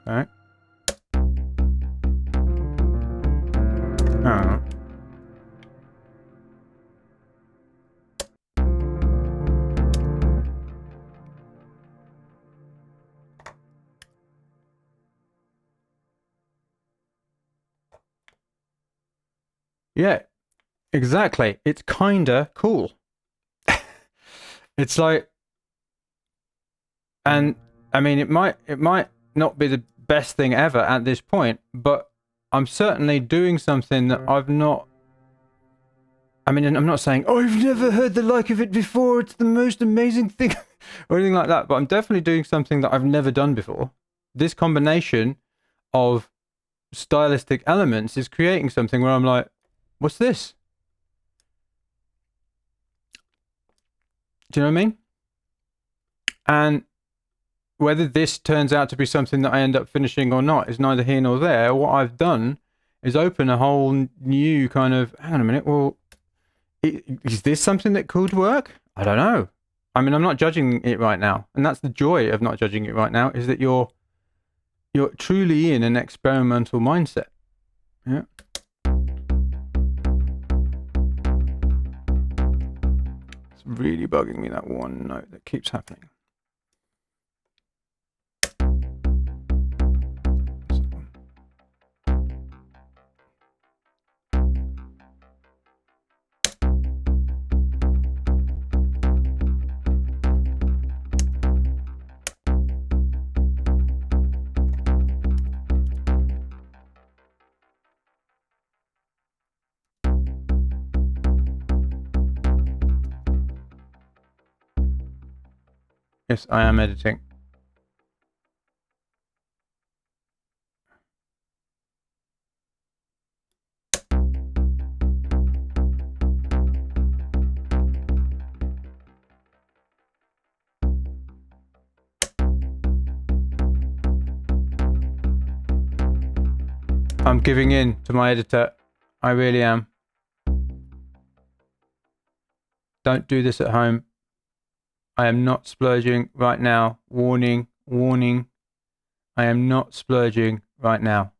Okay. Oh. Yeah, exactly. It's kinda cool. It's like, and I mean, it might not be the best thing ever at this point, but I'm certainly doing something that I've not. I mean, I'm not saying, oh, I've never heard the like of it before, it's the most amazing thing, or anything like that, but I'm definitely doing something that I've never done before. This combination of stylistic elements is creating something where I'm like, what's this? Do you know what I mean? And whether this turns out to be something that I end up finishing or not is neither here nor there. What I've done is open a whole new kind of, hang on a minute, well, is this something that could work? I don't know. I mean, I'm not judging it right now. And that's the joy of not judging it right now, is that you're truly in an experimental mindset. Yeah. It's really bugging me, that one note that keeps happening. Yes, I am editing. I'm giving in to my editor. I really am. Don't do this at home. I am not splurging right now. Warning, warning. I am not splurging right now.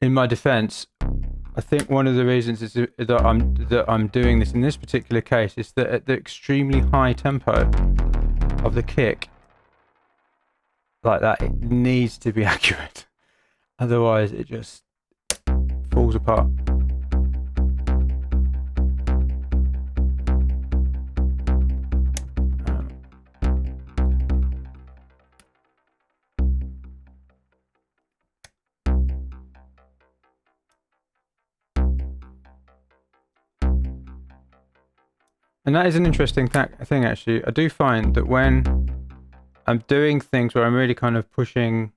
In my defense, I think one of the reasons is that I'm doing this in this particular case is that at the extremely high tempo of the kick, like that, it needs to be accurate. Otherwise, it just falls apart. And that is an interesting thing, actually. I do find that when I'm doing things where I'm really kind of pushing,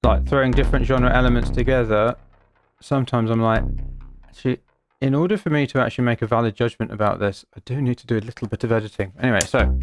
like throwing different genre elements together, sometimes I'm like, actually, in order for me to actually make a valid judgment about this, I do need to do a little bit of editing. Anyway, so.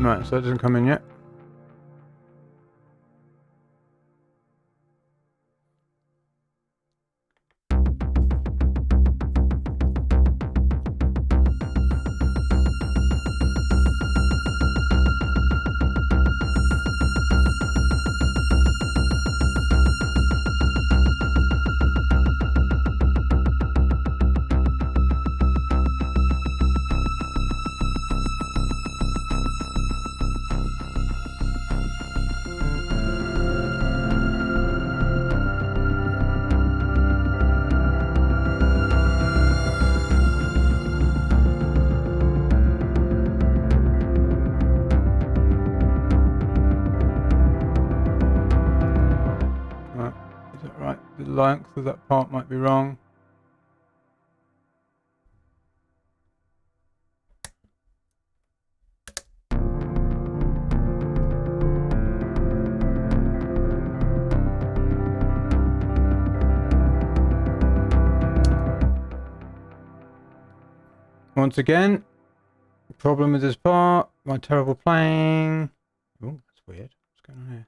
Right, so that doesn't come in yet. The length of that part might be wrong. Once again, problem with this part, my terrible playing. Oh, that's weird. What's going on here?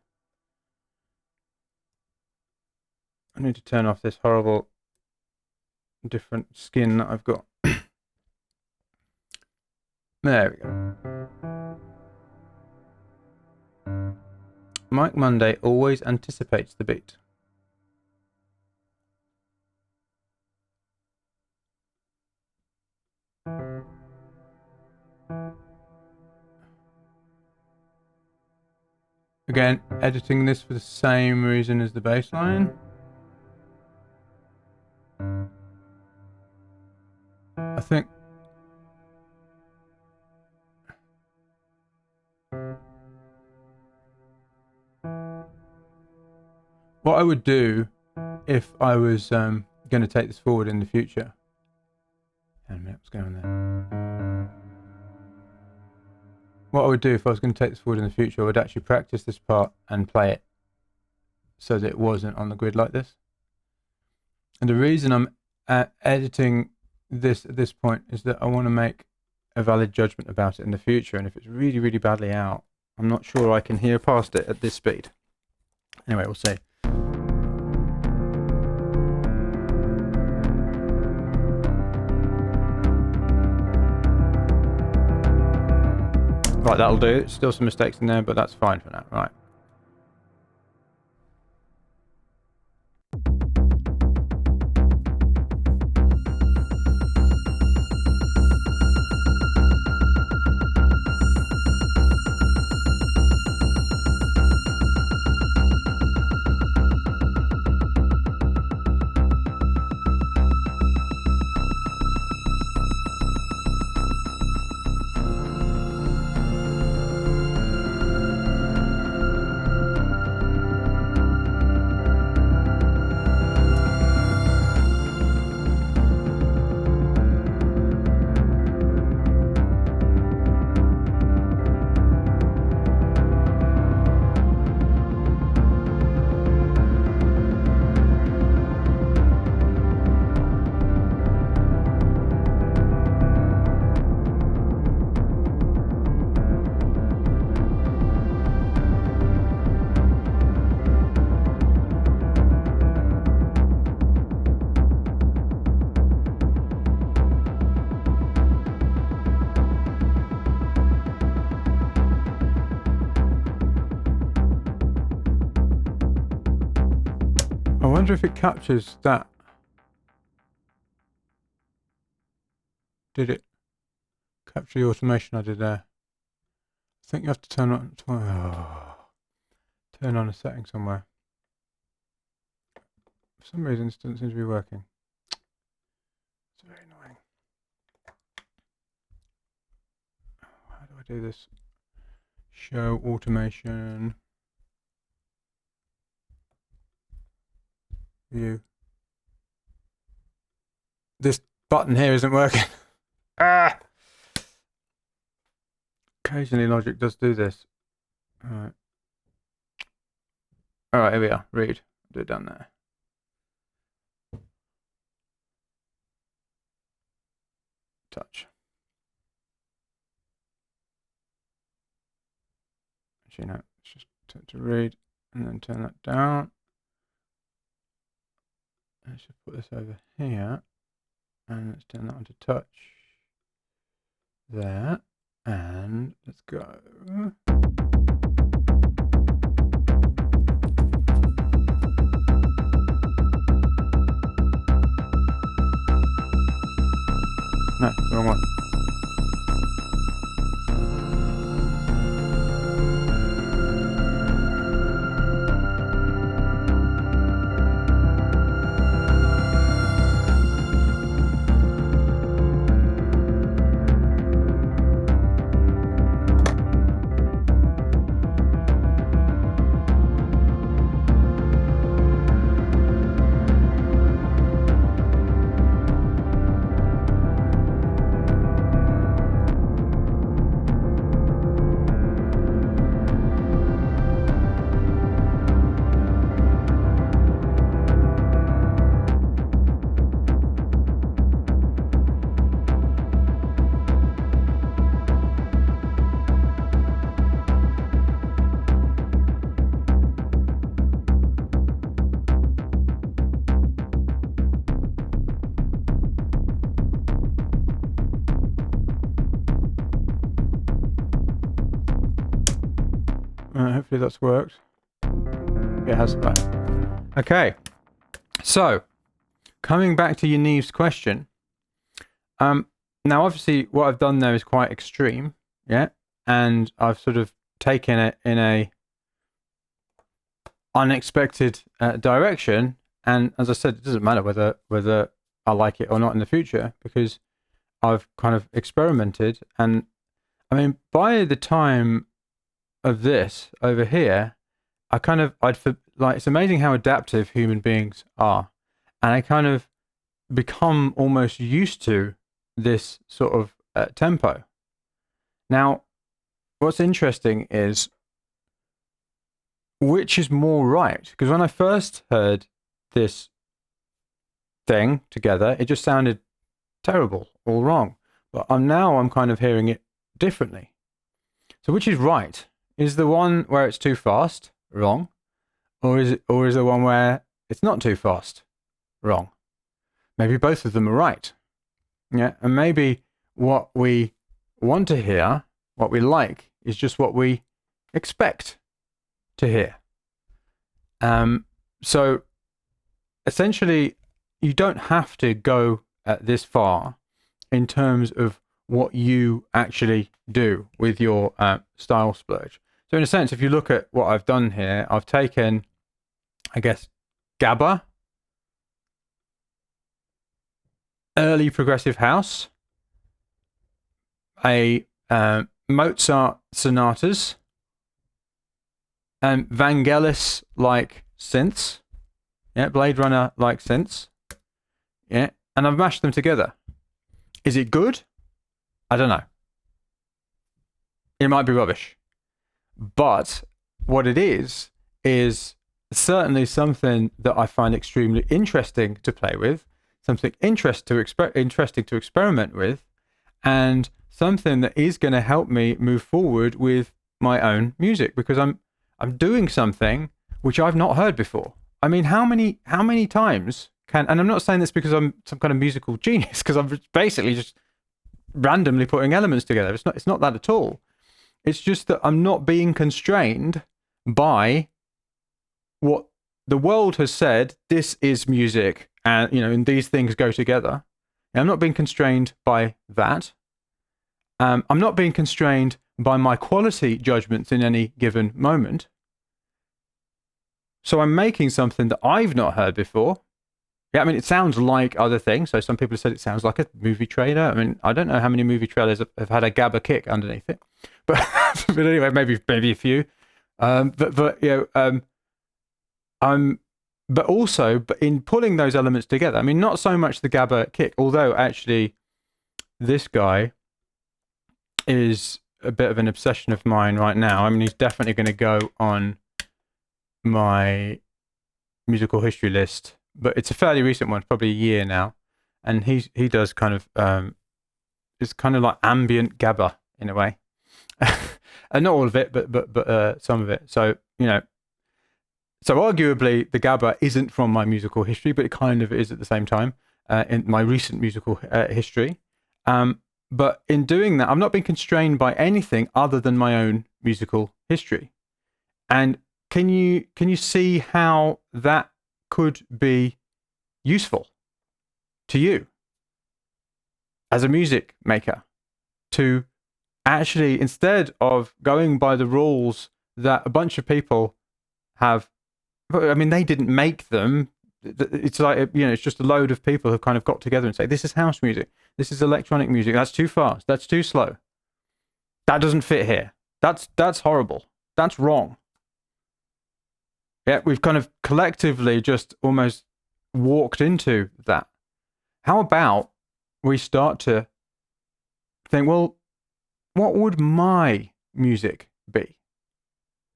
I need to turn off this horrible different skin that I've got. There we go. Mike Monday always anticipates the beat. Again, editing this for the same reason as the bass line. I think what I would do if I was going to take this forward in the future. Hang on a minute, what's going on there? What I would do if I was going to take this forward in the future, I would actually practice this part and play it so that it wasn't on the grid like this. And the reason I'm editing this at this point is that I want to make a valid judgment about it in the future, and if it's really, really badly out, I'm not sure I can hear past it at this speed. Anyway, we'll see. Right, that'll do. Still some mistakes in there, but that's fine for now. Right. I wonder if it captures that. Did it capture the automation I did there? I think you have to turn on a setting somewhere. For some reason, it doesn't seem to be working. It's very annoying. How do I do this? Show automation. View. This button here isn't working. Ah! Occasionally Logic does do this. Alright. Alright, here we are. Read. Do it down there. Touch. Actually, no. Let's just turn to read and then turn that down. Let's just put this over here. And let's turn that on to touch. There. And let's go. No, it's the wrong one. Hopefully that's worked. It has. Right. Okay. So, coming back to Yaniv's question. Now, obviously, what I've done there is quite extreme, yeah, and I've sort of taken it in a unexpected direction. And as I said, it doesn't matter whether I like it or not in the future because I've kind of experimented. And I mean, by the time of this over here, it's amazing how adaptive human beings are, and I kind of become almost used to this sort of tempo. Now, what's interesting is which is more right, because when I first heard this thing together, it just sounded terrible, all wrong. But I'm kind of hearing it differently. So which is right? Is the one where it's too fast wrong, or is the one where it's not too fast wrong? Maybe both of them are right. Yeah, and maybe what we want to hear, what we like, is just what we expect to hear. So essentially, you don't have to go this far in terms of what you actually do with your style splurge. So in a sense, if you look at what I've done here, I've taken, I guess, Gabba, early progressive house, a Mozart sonatas, and Vangelis-like synths, yeah, Blade Runner-like synths, yeah, and I've mashed them together. Is it good? I don't know. It might be rubbish. But what it is certainly something that I find extremely interesting to play with, something interesting to experiment with, and something that is going to help me move forward with my own music, because I'm doing something which I've not heard before. I mean, how many times can, and I'm not saying this because I'm some kind of musical genius, because I'm basically just randomly putting elements together. It's not that at all. It's just that I'm not being constrained by what the world has said this is music, and and these things go together. And I'm not being constrained by that. I'm not being constrained by my quality judgments in any given moment. So I'm making something that I've not heard before. Yeah, I mean, it sounds like other things. So some people have said it sounds like a movie trailer. I mean, I don't know how many movie trailers have had a gabba kick underneath it, but but anyway, maybe a few. But also in pulling those elements together. I mean, not so much the gabba kick, although actually, this guy is a bit of an obsession of mine right now. I mean, he's definitely going to go on my musical history list, but it's a fairly recent one, probably a year now, and he does kind of it's kind of like ambient gabba in a way, and not all of it, but some of it. So so arguably the gabba isn't from my musical history, but it kind of is at the same time in my recent musical history. But in doing that, I'm not being constrained by anything other than my own musical history. And can you see how that could be useful to you as a music maker, to actually, instead of going by the rules that a bunch of people have, I mean, they didn't make them. It's like, it's just a load of people who kind of got together and say, this is house music, this is electronic music, that's too fast, that's too slow, that doesn't fit here, that's horrible, that's wrong. Yeah, we've kind of collectively just almost walked into that. How about we start to think, well, what would my music be?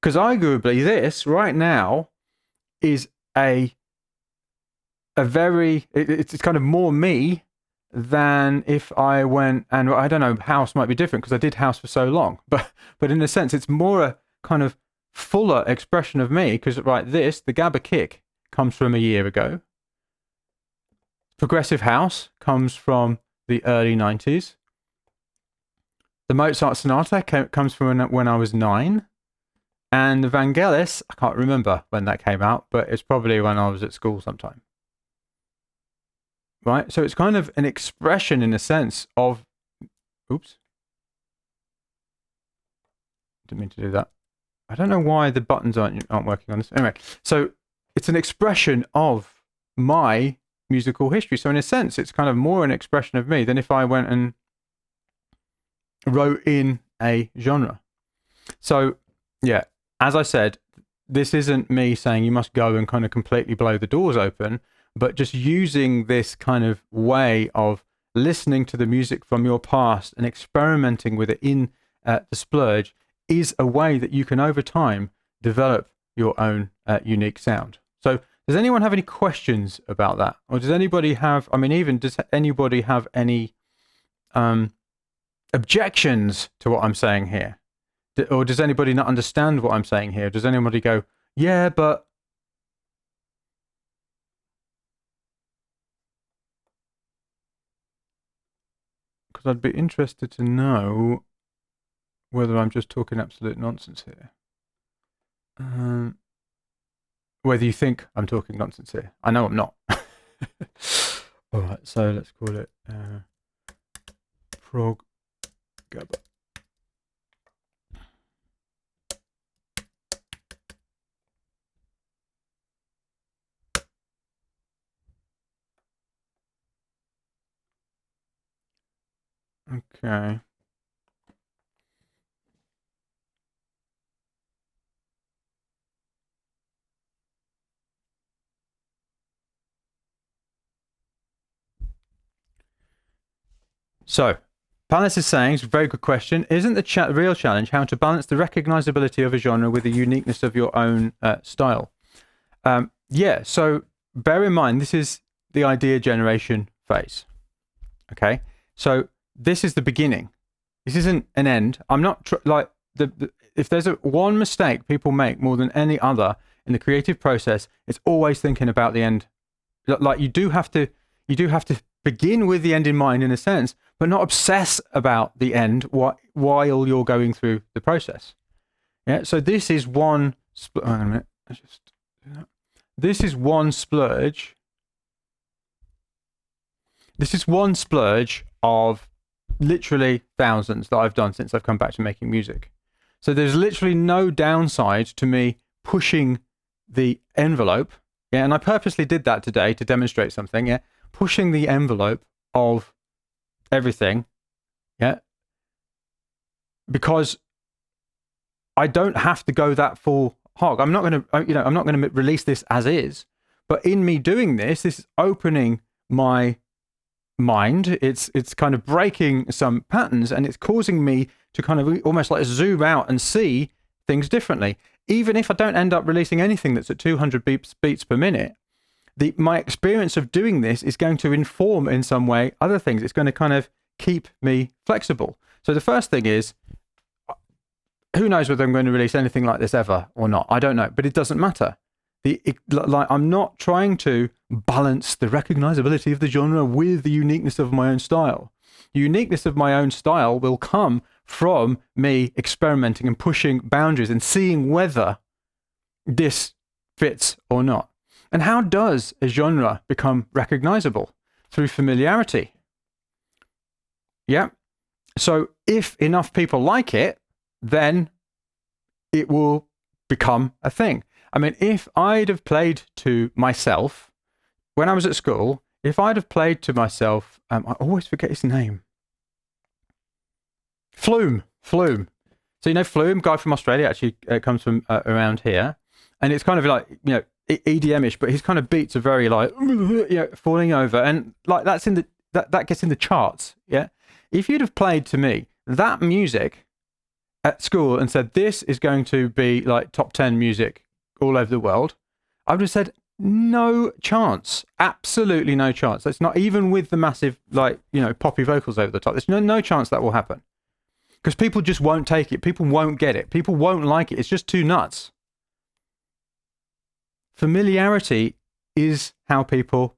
Because arguably this right now is it's kind of more me than if I went, and I don't know, house might be different because I did house for so long, but in a sense it's more a kind of fuller expression of me, because the gabba kick comes from a year ago. Progressive house comes from the early 90s. The Mozart Sonata comes from when I was 9. And the Vangelis, I can't remember when that came out, but it's probably when I was at school sometime. Right? So it's kind of an expression, in a sense, of... Oops. Didn't mean to do that. I don't know why the buttons aren't working on this. Anyway, so it's an expression of my musical history. So in a sense, it's kind of more an expression of me than if I went and wrote in a genre. So, yeah, as I said, this isn't me saying you must go and kind of completely blow the doors open, but just using this kind of way of listening to the music from your past and experimenting with it in the splurge is a way that you can, over time, develop your own unique sound. So does anyone have any questions about that? Or does anybody have, does anybody have any objections to what I'm saying here? Or does anybody not understand what I'm saying here? Does anybody go, yeah, but... Because I'd be interested to know whether I'm just talking absolute nonsense here. Whether you think I'm talking nonsense here. I know I'm not. All right, so let's call it prog gabba. Okay. So, Palace is saying, it's a very good question. Isn't the real challenge how to balance the recognizability of a genre with the uniqueness of your own style? Yeah, so bear in mind, this is the idea generation phase. Okay, so this is the beginning. This isn't an end. I'm not if there's one mistake people make more than any other in the creative process, it's always thinking about the end. Like you do have to begin with the end in mind, in a sense, but not obsess about the end while you're going through the process. Yeah. So this is one. Hang on a minute. Let's just do that. this is one splurge. This is one splurge of literally thousands that I've done since I've come back to making music. So there's literally no downside to me pushing the envelope. Yeah, and I purposely did that today to demonstrate something. Yeah, pushing the envelope of everything. Yeah, because I don't have to go that full hog. I'm not going to, I'm not going to release this as is. But in me doing this, this is opening my mind. It's kind of breaking some patterns, and it's causing me to kind of almost like zoom out and see things differently. Even if I don't end up releasing anything that's at 200 beats per minute, my experience of doing this is going to inform in some way other things. It's going to kind of keep me flexible. So the first thing is, who knows whether I'm going to release anything like this ever or not? I don't know, but it doesn't matter. I'm not trying to balance the recognizability of the genre with the uniqueness of my own style. The uniqueness of my own style will come from me experimenting and pushing boundaries and seeing whether this fits or not. And how does a genre become recognizable? Through familiarity. Yeah. So if enough people like it, then it will become a thing. I mean, if I'd have played to myself when I was at school, if I'd have played to myself, I always forget his name. Flume. So Flume, guy from Australia, actually comes from around here, and it's kind of like EDM-ish, but his kind of beats are very like falling over, and like that gets in the charts. Yeah, if you'd have played to me that music at school and said this is going to be like top 10 music all over the world, I would have said no chance, absolutely no chance. That's not even with the massive poppy vocals over the top. There's no chance that will happen, because people just won't take it. People won't get it. People won't like it. It's just too nuts. Familiarity is how people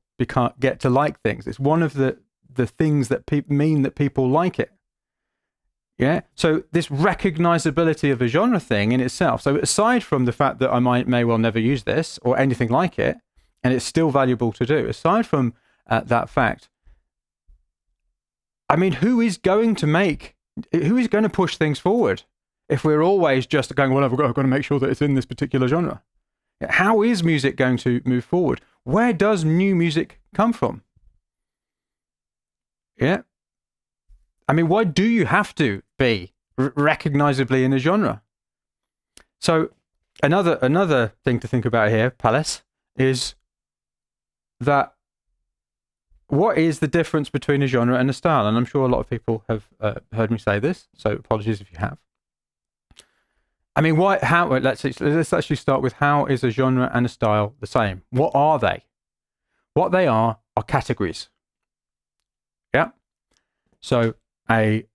get to like things. It's one of the things that mean that people like it. Yeah. So this recognizability of a genre thing in itself. So aside from the fact that I may well never use this or anything like it, and it's still valuable to do, aside from that fact, I mean, who is going to push things forward if we're always just going, well, I've got to make sure that it's in this particular genre? How is music going to move forward? Where does new music come from? Yeah. I mean, why do you have to be recognizably in a genre? So another thing to think about here, Palace, is that what is the difference between a genre and a style? And I'm sure a lot of people have heard me say this, so apologies if you have. I mean, let's actually start with, how is a genre and a style the same? What are they? What they are categories. Yeah. So a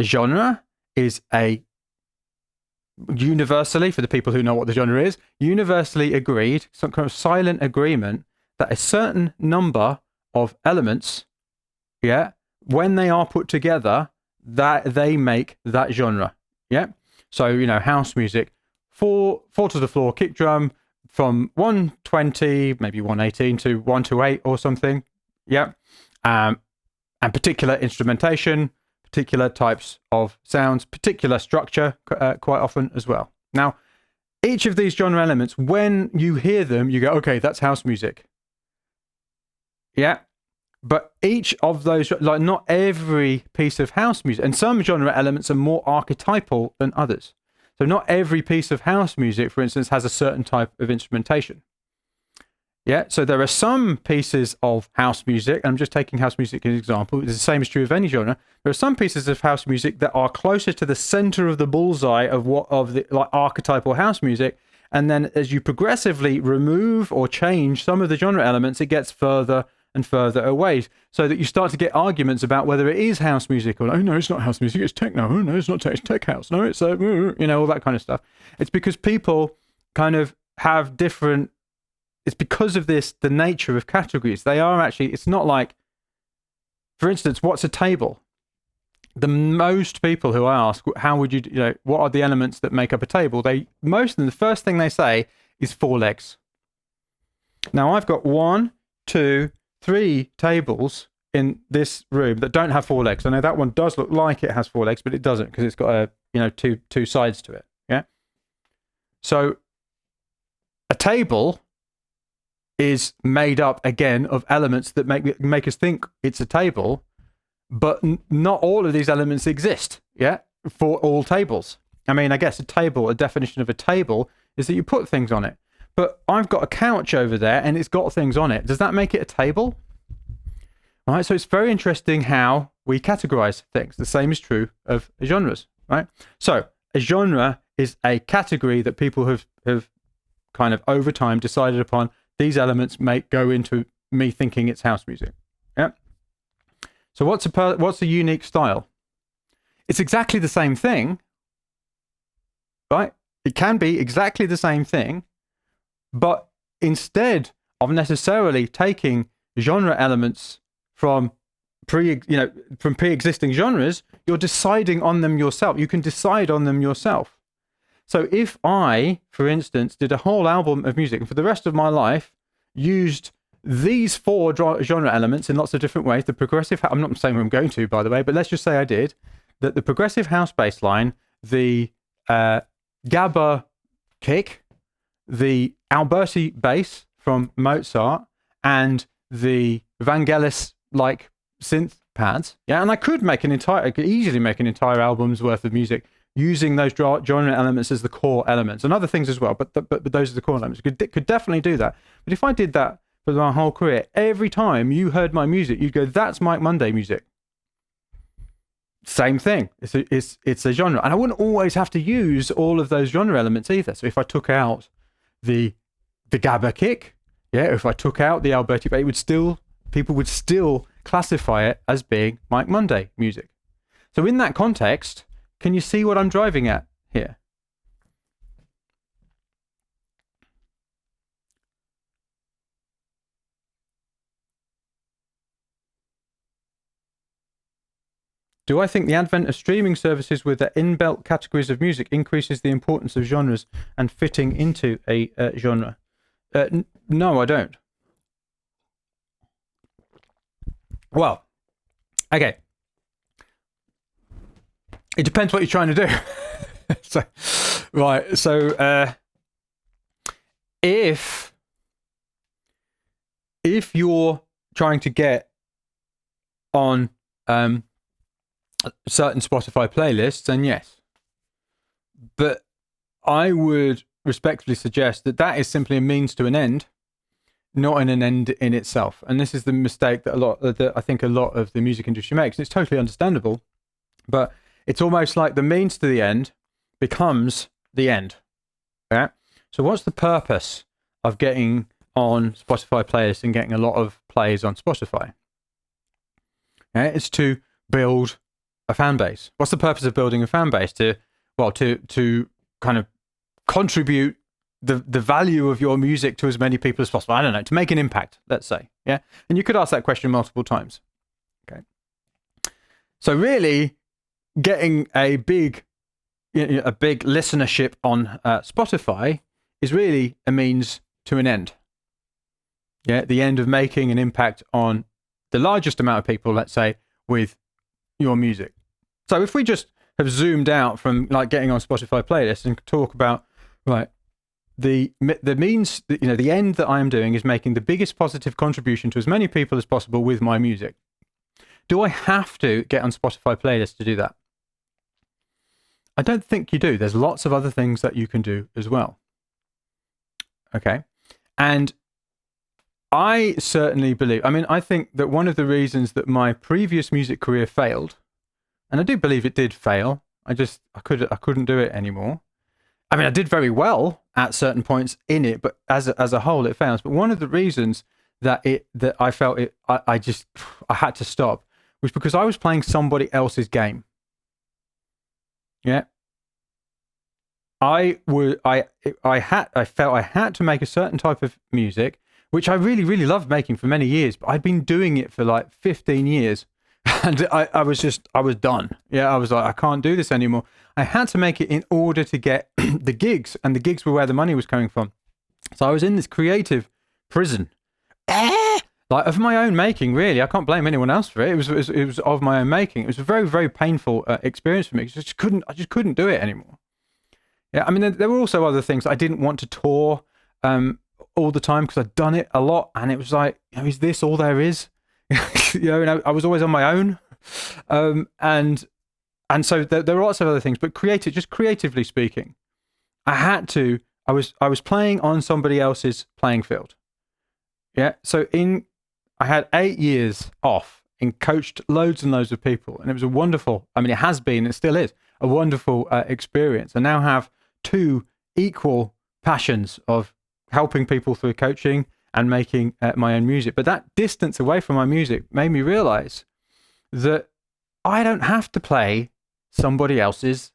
genre is universally, for the people who know what the genre is, universally agreed, some kind of silent agreement that a certain number of elements, yeah, when they are put together, that they make that genre. Yeah. So, house music, four to the floor kick drum from 120, maybe 118 to 128 or something. Yeah. And particular instrumentation, particular types of sounds, particular structure quite often as well. Now, each of these genre elements, when you hear them, you go, okay, that's house music. Yeah. But each of those, like not every piece of house music, and some genre elements are more archetypal than others. So not every piece of house music, for instance, has a certain type of instrumentation. Yeah, so there are some pieces of house music, I'm just taking house music as an example, the same is true of any genre. There are some pieces of house music that are closer to the center of the bullseye of the like archetypal house music, and then as you progressively remove or change some of the genre elements, it gets further and further away, so that you start to get arguments about whether it is house music or, oh no, it's not house music, it's techno, oh no, it's not tech, it's tech house, no, it's all that kind of stuff. It's because people kind of have different, it's because of this, the nature of categories. They are actually, it's not like, for instance, what's a table? The most people who I ask, how would you, what are the elements that make up a table? Most of them, the first thing they say is 4 legs. Now I've got 1, 2, 3 tables in this room that don't have 4 legs. I know that one does look like it has 4 legs, but it doesn't, because it's got two sides to it. Yeah. So a table is made up again of elements that make us think it's a table, but not all of these elements exist. Yeah, for all tables. I mean, I guess a definition of a table is that you put things on it. But I've got a couch over there and it's got things on it. Does that make it a table? Right. So it's very interesting how we categorize things. The same is true of genres. Right. So a genre is a category that people have kind of over time decided upon. These elements go into me thinking it's house music. Yeah. So what's a unique style? It's exactly the same thing, right? It can be exactly the same thing, but instead of necessarily taking genre elements from pre-existing genres, you're deciding on them yourself. You can decide on them yourself. So if I, for instance, did a whole album of music and for the rest of my life used these 4 genre elements in lots of different ways, the progressive, I'm not saying I'm going to, by the way, but let's just say I did, that the progressive house bass line, the Gabba kick, the Alberti bass from Mozart, and the Vangelis-like synth pads. Yeah, and I could easily make an entire album's worth of music using those genre elements as the core elements, and other things as well, but those are the core elements. Could definitely do that. But if I did that for my whole career, every time you heard my music, you'd go, that's Mike Monday music. Same thing. It's a genre. And I wouldn't always have to use all of those genre elements either. So if I took out the Gabba kick, yeah, if I took out the Alberti Bass, people would still classify it as being Mike Monday music. So in that context, can you see what I'm driving at here? Do I think the advent of streaming services with their inbuilt categories of music increases the importance of genres and fitting into a genre? No, I don't. Well, okay. It depends what you're trying to do. So if you're trying to get on certain Spotify playlists, then yes. But I would respectfully suggest that is simply a means to an end, not an end in itself. And this is the mistake that I think a lot of the music industry makes. And it's totally understandable, but it's almost like the means to the end becomes the end. Yeah. So what's the purpose of getting on Spotify playlists and getting a lot of plays on Spotify? Yeah, it's to build a fan base. What's the purpose of building a fan base? To kind of contribute the value of your music to as many people as possible. I don't know, to make an impact, let's say. Yeah. And you could ask that question multiple times. Okay. So really getting a big listenership on Spotify is really a means to an end. Yeah. The end of making an impact on the largest amount of people, let's say, with your music. So if we just have zoomed out from like getting on Spotify playlists and talk about, right, the means, the end that I am doing is making the biggest positive contribution to as many people as possible with my music. Do I have to get on Spotify playlists to do that? I don't think you do. There's lots of other things that you can do as well. Okay. And I certainly believe, I think that one of the reasons that my previous music career failed, and I do believe it did fail, I couldn't do it anymore. I did very well at certain points in it, but as a whole, it fails. But one of the reasons that I felt it, I had to stop, was because I was playing somebody else's game. Yeah. I felt I had to make a certain type of music, which I really, really loved making for many years, but I'd been doing it for like 15 years. And I was done. Yeah, I was like, I can't do this anymore. I had to make it in order to get the gigs, and the gigs were where the money was coming from. So I was in this creative prison. Like of my own making, really. I can't blame anyone else for it. It was of my own making. It was a very, very painful experience for me. I just couldn't do it anymore. Yeah, I mean, there were also other things. I didn't want to tour all the time because I'd done it a lot, and it was like, is this all there is? And I was always on my own, and so there are lots of other things. But creatively speaking, I was playing on somebody else's playing field. Yeah, so I had 8 years off and coached loads and loads of people, and it was a wonderful. I mean, it has been, it still is a wonderful experience. I now have 2 equal passions of helping people through coaching and making my own music. But that distance away from my music made me realize that I don't have to play on somebody else's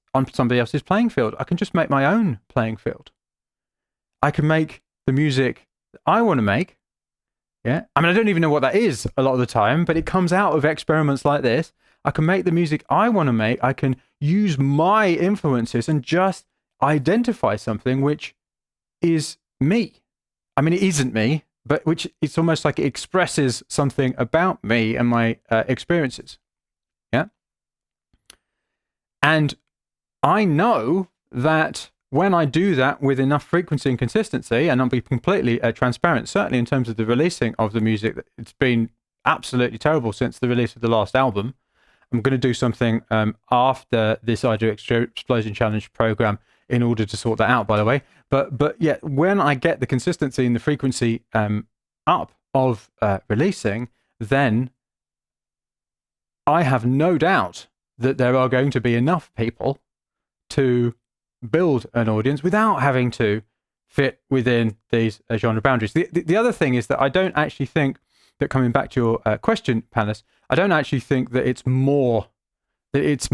playing field. I can just make my own playing field. I can make the music that I want to make. Yeah. I mean, I don't even know what that is a lot of the time, but it comes out of experiments like this. I can make the music I want to make. I can use my influences and just identify something which is me. I mean, it isn't me, but which it's almost like it expresses something about me and my experiences. Yeah. And I know that when I do that with enough frequency and consistency, and I'll be completely transparent, certainly in terms of the releasing of the music, it's been absolutely terrible since the release of the last album. I'm going to do something after this I Do Explosion Challenge program in order to sort that out, by the way. But yeah, when I get the consistency and the frequency up of releasing, then I have no doubt that there are going to be enough people to build an audience without having to fit within these genre boundaries. The other thing is that I don't actually think that, coming back to your question, panelists, I don't actually think that it's more, if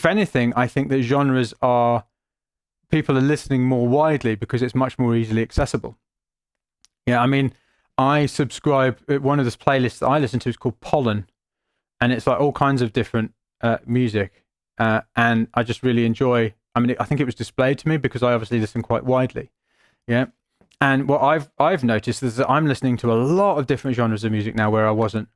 anything, I think that people are listening more widely because it's much more easily accessible. Yeah, I mean, I subscribe, one of the playlists that I listen to is called Pollen, and it's like all kinds of different music. And I just really enjoy. I mean, I think it was displayed to me because I obviously listen quite widely, yeah. And what I've noticed is that I'm listening to a lot of different genres of music now where I wasn't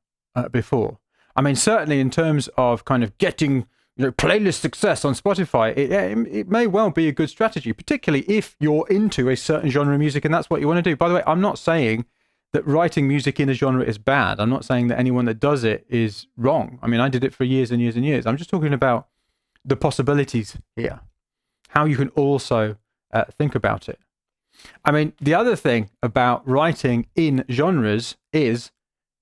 before. I mean, certainly in terms of kind of getting playlist success on Spotify, it may well be a good strategy, particularly if you're into a certain genre of music and that's what you want to do. By the way, I'm not saying that writing music in a genre is bad. I'm not saying that anyone that does it is wrong. I mean, I did it for years and years and years. I'm just talking about the possibilities here, how you can also think about it. I mean, the other thing about writing in genres is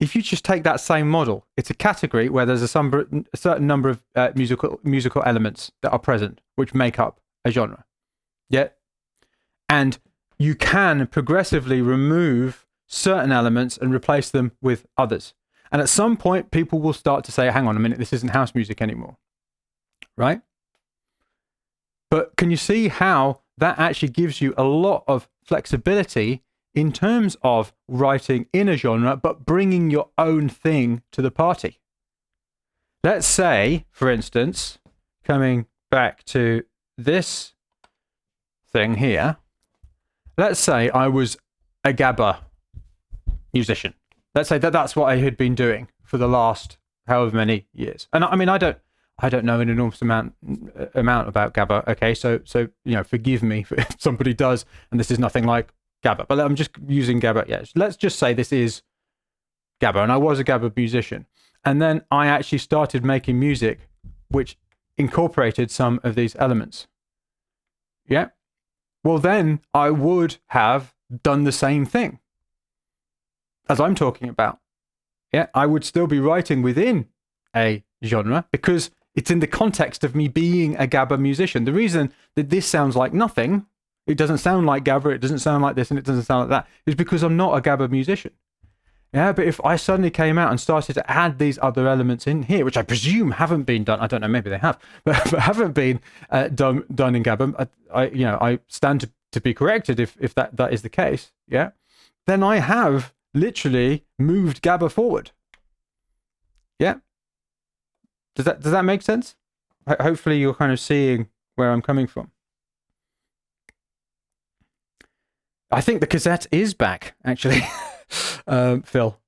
if you just take that same model, it's a category where there's a certain number of musical elements that are present, which make up a genre. Yeah. And you can progressively remove certain elements and replace them with others. And at some point, people will start to say, hang on a minute, this isn't house music anymore. Right? But can you see how that actually gives you a lot of flexibility in terms of writing in a genre, but bringing your own thing to the party? Let's say, for instance, coming back to this thing here, let's say I was a gabba musician. Let's say that's what I had been doing for the last however many years. And I mean, I don't know an enormous amount about gabba. Okay, so forgive me if somebody does, and this is nothing like gabba. But I'm just using gabba. Yes, let's just say this is gabba, and I was a gabba musician, and then I actually started making music which incorporated some of these elements. Yeah. Well, then I would have done the same thing as I'm talking about. Yeah, I would still be writing within a genre because it's in the context of me being a gabba musician. The reason that this sounds like nothing, it doesn't sound like gabba, it doesn't sound like this, and it doesn't sound like that, is because I'm not a gabba musician. Yeah, but if I suddenly came out and started to add these other elements in here, which I presume haven't been done, I don't know, maybe they have, but haven't been done in gabba, I stand to be corrected if that is the case. Yeah, then I have literally moved gabba forward. Yeah. Does that make sense? Hopefully you're kind of seeing where I'm coming from. I think the cassette is back, actually. Phil.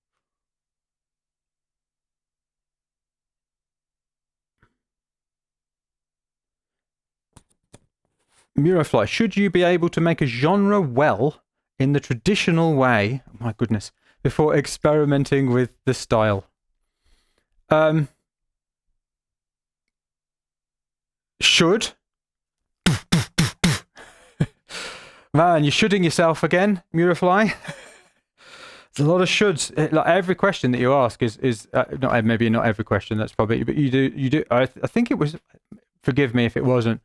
Murafly, should you be able to make a genre well in the traditional way, oh my goodness, before experimenting with the style? Should. Man, you're shoulding yourself again, Murafly. There's a lot of shoulds. Like every question that you ask is not, maybe not every question. That's probably, but you do. I think it was. Forgive me if it wasn't,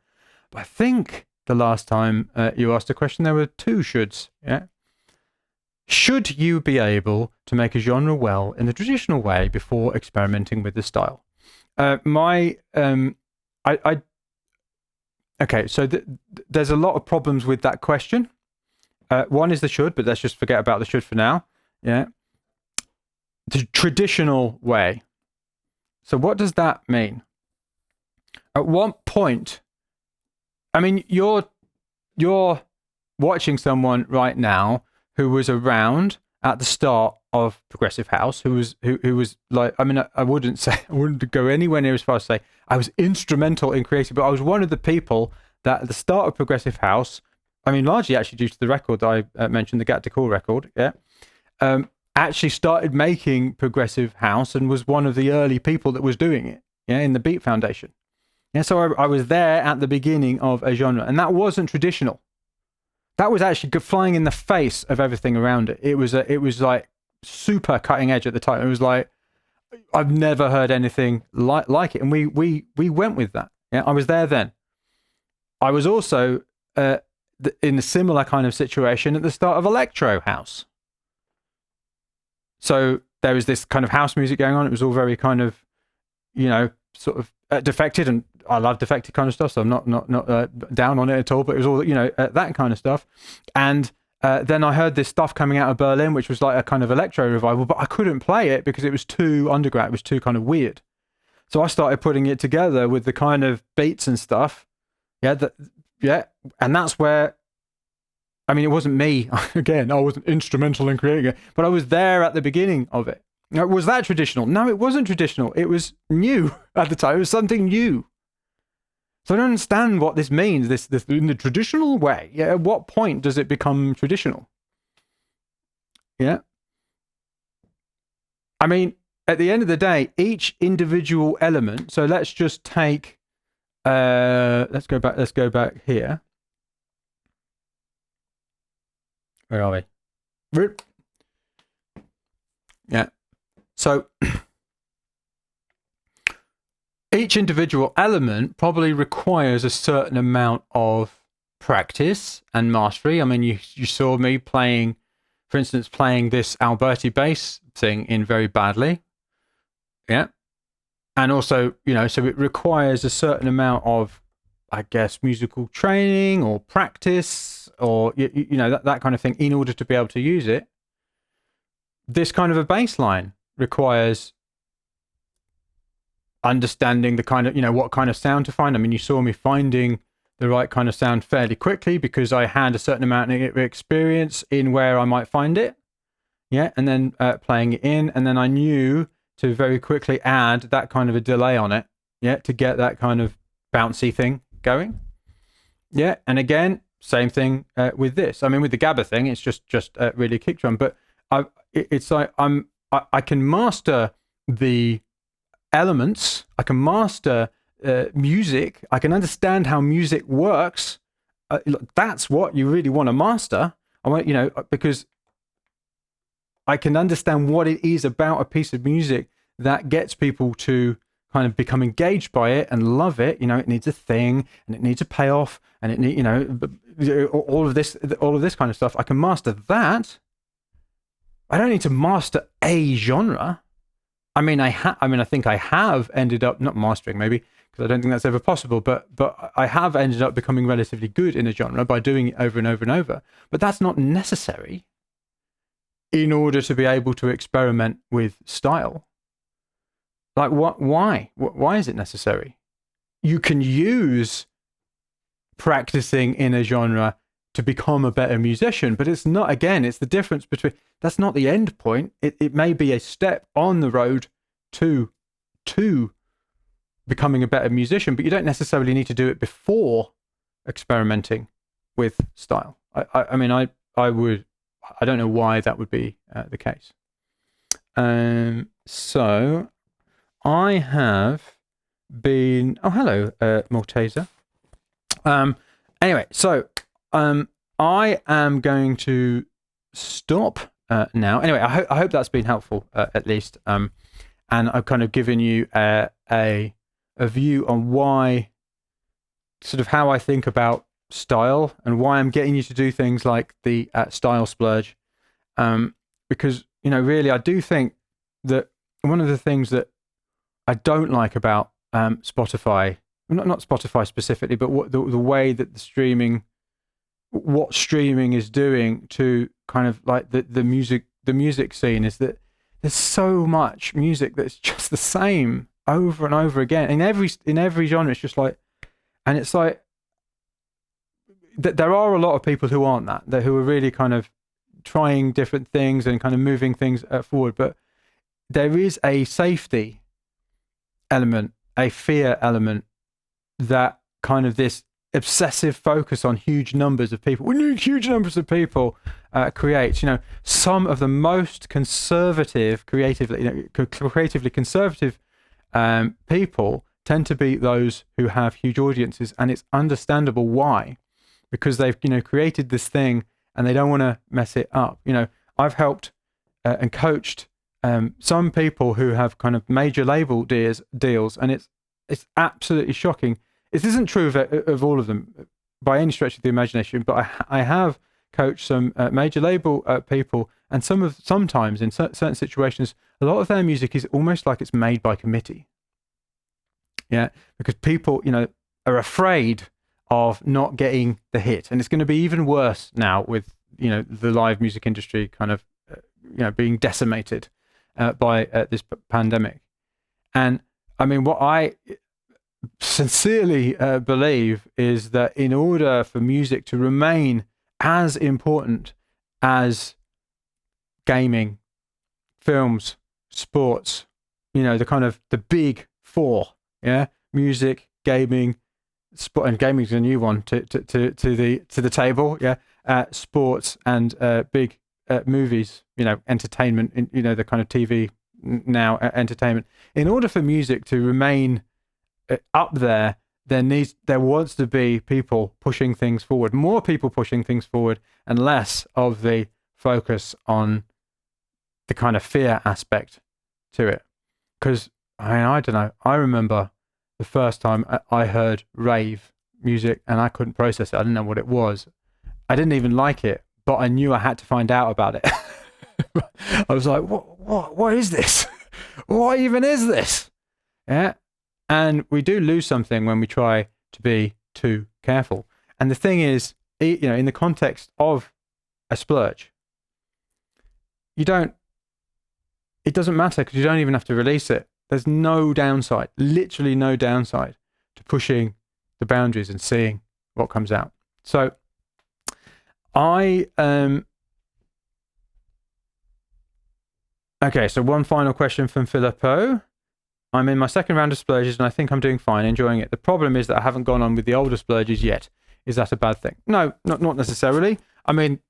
but I think the last time you asked a question, there were 2 shoulds. Yeah. Should you be able to make a genre well in the traditional way before experimenting with the style? Okay, so there's a lot of problems with that question. One is the should, but let's just forget about the should for now. Yeah. The traditional way. So what does that mean? At what point? I mean, you're watching someone right now who was around at the start of progressive house, who was like, I mean, I wouldn't go anywhere near as far as to say I was instrumental in creating, but I was one of the people that at the start of progressive house, I mean, largely actually due to the record that I mentioned, the Gat Decor record, yeah, actually started making progressive house and was one of the early people that was doing it, yeah, in the Beat Foundation. Yeah, so I was there at the beginning of a genre, and that wasn't traditional. That was actually flying in the face of everything around it. It was like super cutting edge at the time. It was like, I've never heard anything like it, and we went with that. Yeah, I was there then. I was also in a similar kind of situation at the start of electro house. So there was this kind of house music going on. It was all very kind of, sort of defected, and I love defected kind of stuff. So I'm not down on it at all. But it was all that kind of stuff. And then I heard this stuff coming out of Berlin, which was like a kind of electro revival, but I couldn't play it because it was too underground. It was too kind of weird. So I started putting it together with the kind of beats and stuff. Yeah, and that's where, I mean, it wasn't me. Again, I wasn't instrumental in creating it, but I was there at the beginning of it. Now, was that traditional? No, it wasn't traditional. It was new at the time. It was something new. So I don't understand what this means, this in the traditional way. Yeah, at what point does it become traditional? Yeah. I mean, at the end of the day, each individual element, so let's just take, let's go back here. Where are we? Yeah. So each individual element probably requires a certain amount of practice and mastery. I mean, you saw me playing, for instance, playing this Alberti Bass thing in very badly. Yeah. And also, so it requires a certain amount of, I guess, musical training or practice or, that kind of thing in order to be able to use it. This kind of a bass line requires understanding the kind of, what kind of sound to find. I mean, you saw me finding the right kind of sound fairly quickly because I had a certain amount of experience in where I might find it. Yeah. And then playing it in. And then I knew to very quickly add that kind of a delay on it. Yeah. To get that kind of bouncy thing going. Yeah. And again, same thing with this. I mean, with the Gabba thing, it's just really a kick drum. But it's like I can master the elements. I can master music. I can understand how music works. That's what you really want to master. I want, because I can understand what it is about a piece of music that gets people to kind of become engaged by it and love it. It needs a thing and it needs a payoff and it need, all of this kind of stuff. I can master that. I don't need to master a genre. I mean, I think I have ended up not mastering, maybe, because I don't think that's ever possible, but I have ended up becoming relatively good in a genre by doing it over and over and over. But that's not necessary in order to be able to experiment with style. Like, why? Why is it necessary? You can use practicing in a genre to become a better musician. But it's not, again, it's the difference between, that's not the end point. It may be a step on the road to becoming a better musician, but you don't necessarily need to do it before experimenting with style. I mean, I don't know why that would be the case. So I have been, oh, hello, Malteser. Anyway, so I am going to stop now. Anyway, I hope that's been helpful, at least. And I've kind of given you a view on why, sort of how I think about style and why I'm getting you to do things like the style splurge. Because, you know, really, I do think that one of the things that I don't like about Spotify, not Spotify specifically, but what the way that what streaming is doing to kind of like the music scene, is that there's so much music that's just the same over and over again in every genre. It's just like, and it's like that there are a lot of people who aren't that who are really kind of trying different things and kind of moving things forward, but there is a safety element, a fear element, that kind of this obsessive focus on huge numbers of people. We need huge numbers of people creates, you know, some of the most conservative, creatively conservative people tend to be those who have huge audiences, and it's understandable why, because they've, you know, created this thing and they don't want to mess it up. You know, I've helped and coached some people who have kind of major label deals, and it's absolutely shocking. This isn't true of all of them by any stretch of the imagination, but I have coached some major label people, and sometimes in certain situations, a lot of their music is almost like it's made by committee. Yeah, because people, you know, are afraid of not getting the hit, and it's going to be even worse now with, you know, the live music industry kind of you know, being decimated by this pandemic. And I mean, what I sincerely believe is that in order for music to remain as important as gaming, films, sports, you know, the kind of the big four, yeah, music, gaming, sport, and gaming's a new one to the table, yeah, sports and big movies, you know, entertainment, you know, the kind of TV now entertainment. In order for music to remain up there, there wants to be people pushing things forward, more people pushing things forward, and less of the focus on the kind of fear aspect to it. Because I don't know, I remember the first time I heard rave music and I couldn't process it. I didn't know what it was. I didn't even like it, but I knew I had to find out about it. I was like, what is this? What even is this? Yeah. And we do lose something when we try to be too careful. And the thing is, you know, in the context of a splurge, it doesn't matter, because you don't even have to release it. There's no downside, literally no downside to pushing the boundaries and seeing what comes out. So okay, so one final question from Filippo. I'm in my second round of splurges and I think I'm doing fine, enjoying it. The problem is that I haven't gone on with the older splurges yet. Is that a bad thing? No, not necessarily. I mean,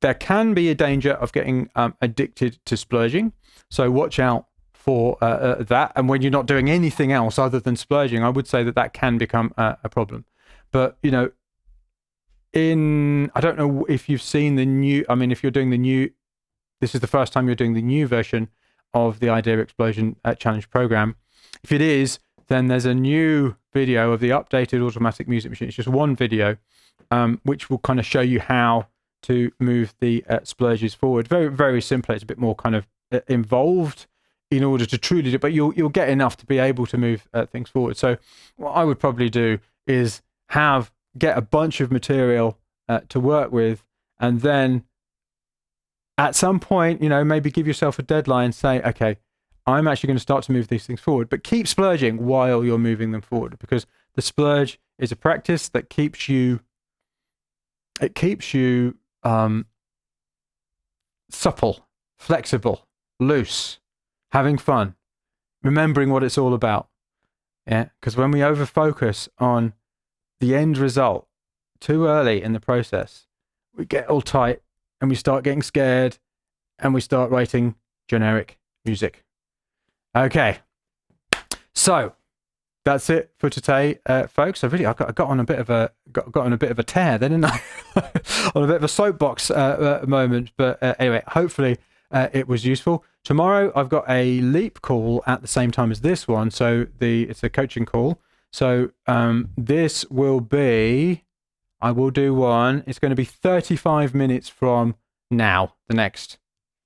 there can be a danger of getting addicted to splurging. So watch out for that. And when you're not doing anything else other than splurging, I would say that can become a problem. But, you know, I don't know if you've seen if you're doing the new, this is the first time you're doing the new version of the Idea Explosion Challenge program. If it is, then there's a new video of the updated automatic music machine. It's just one video, which will kind of show you how to move the splurges forward. Very, very simply. It's a bit more kind of involved in order to truly do, but you'll get enough to be able to move things forward. So what I would probably do is get a bunch of material to work with, and then at some point, you know, maybe give yourself a deadline, say, okay, I'm actually going to start to move these things forward, but keep splurging while you're moving them forward, because the splurge is a practice that keeps you it keeps you supple, flexible, loose, having fun, remembering what it's all about. Yeah, because when we over focus on the end result too early in the process, we get all tight and we start getting scared and we start writing generic music. Okay, so that's it for today, folks. I got on a bit of a tear, then, didn't I? On a bit of a soapbox moment. But anyway, hopefully it was useful. Tomorrow I've got a leap call at the same time as this one, so it's a coaching call. So this will be, I will do one. It's going to be 35 minutes from now, the next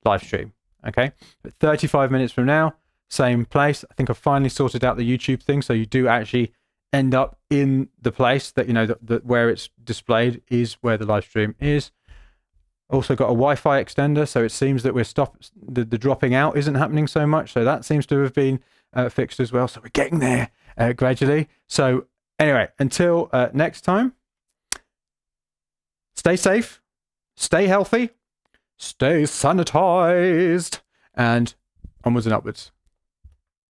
live stream. Okay, but 35 minutes from now. Same place. I think I've finally sorted out the YouTube thing, so you do actually end up in the place that, you know, where it's displayed is where the live stream is. Also got a Wi-Fi extender, so it seems that the dropping out isn't happening so much. So that seems to have been fixed as well. So we're getting there gradually. So anyway, until next time, stay safe, stay healthy, stay sanitized, and onwards and upwards.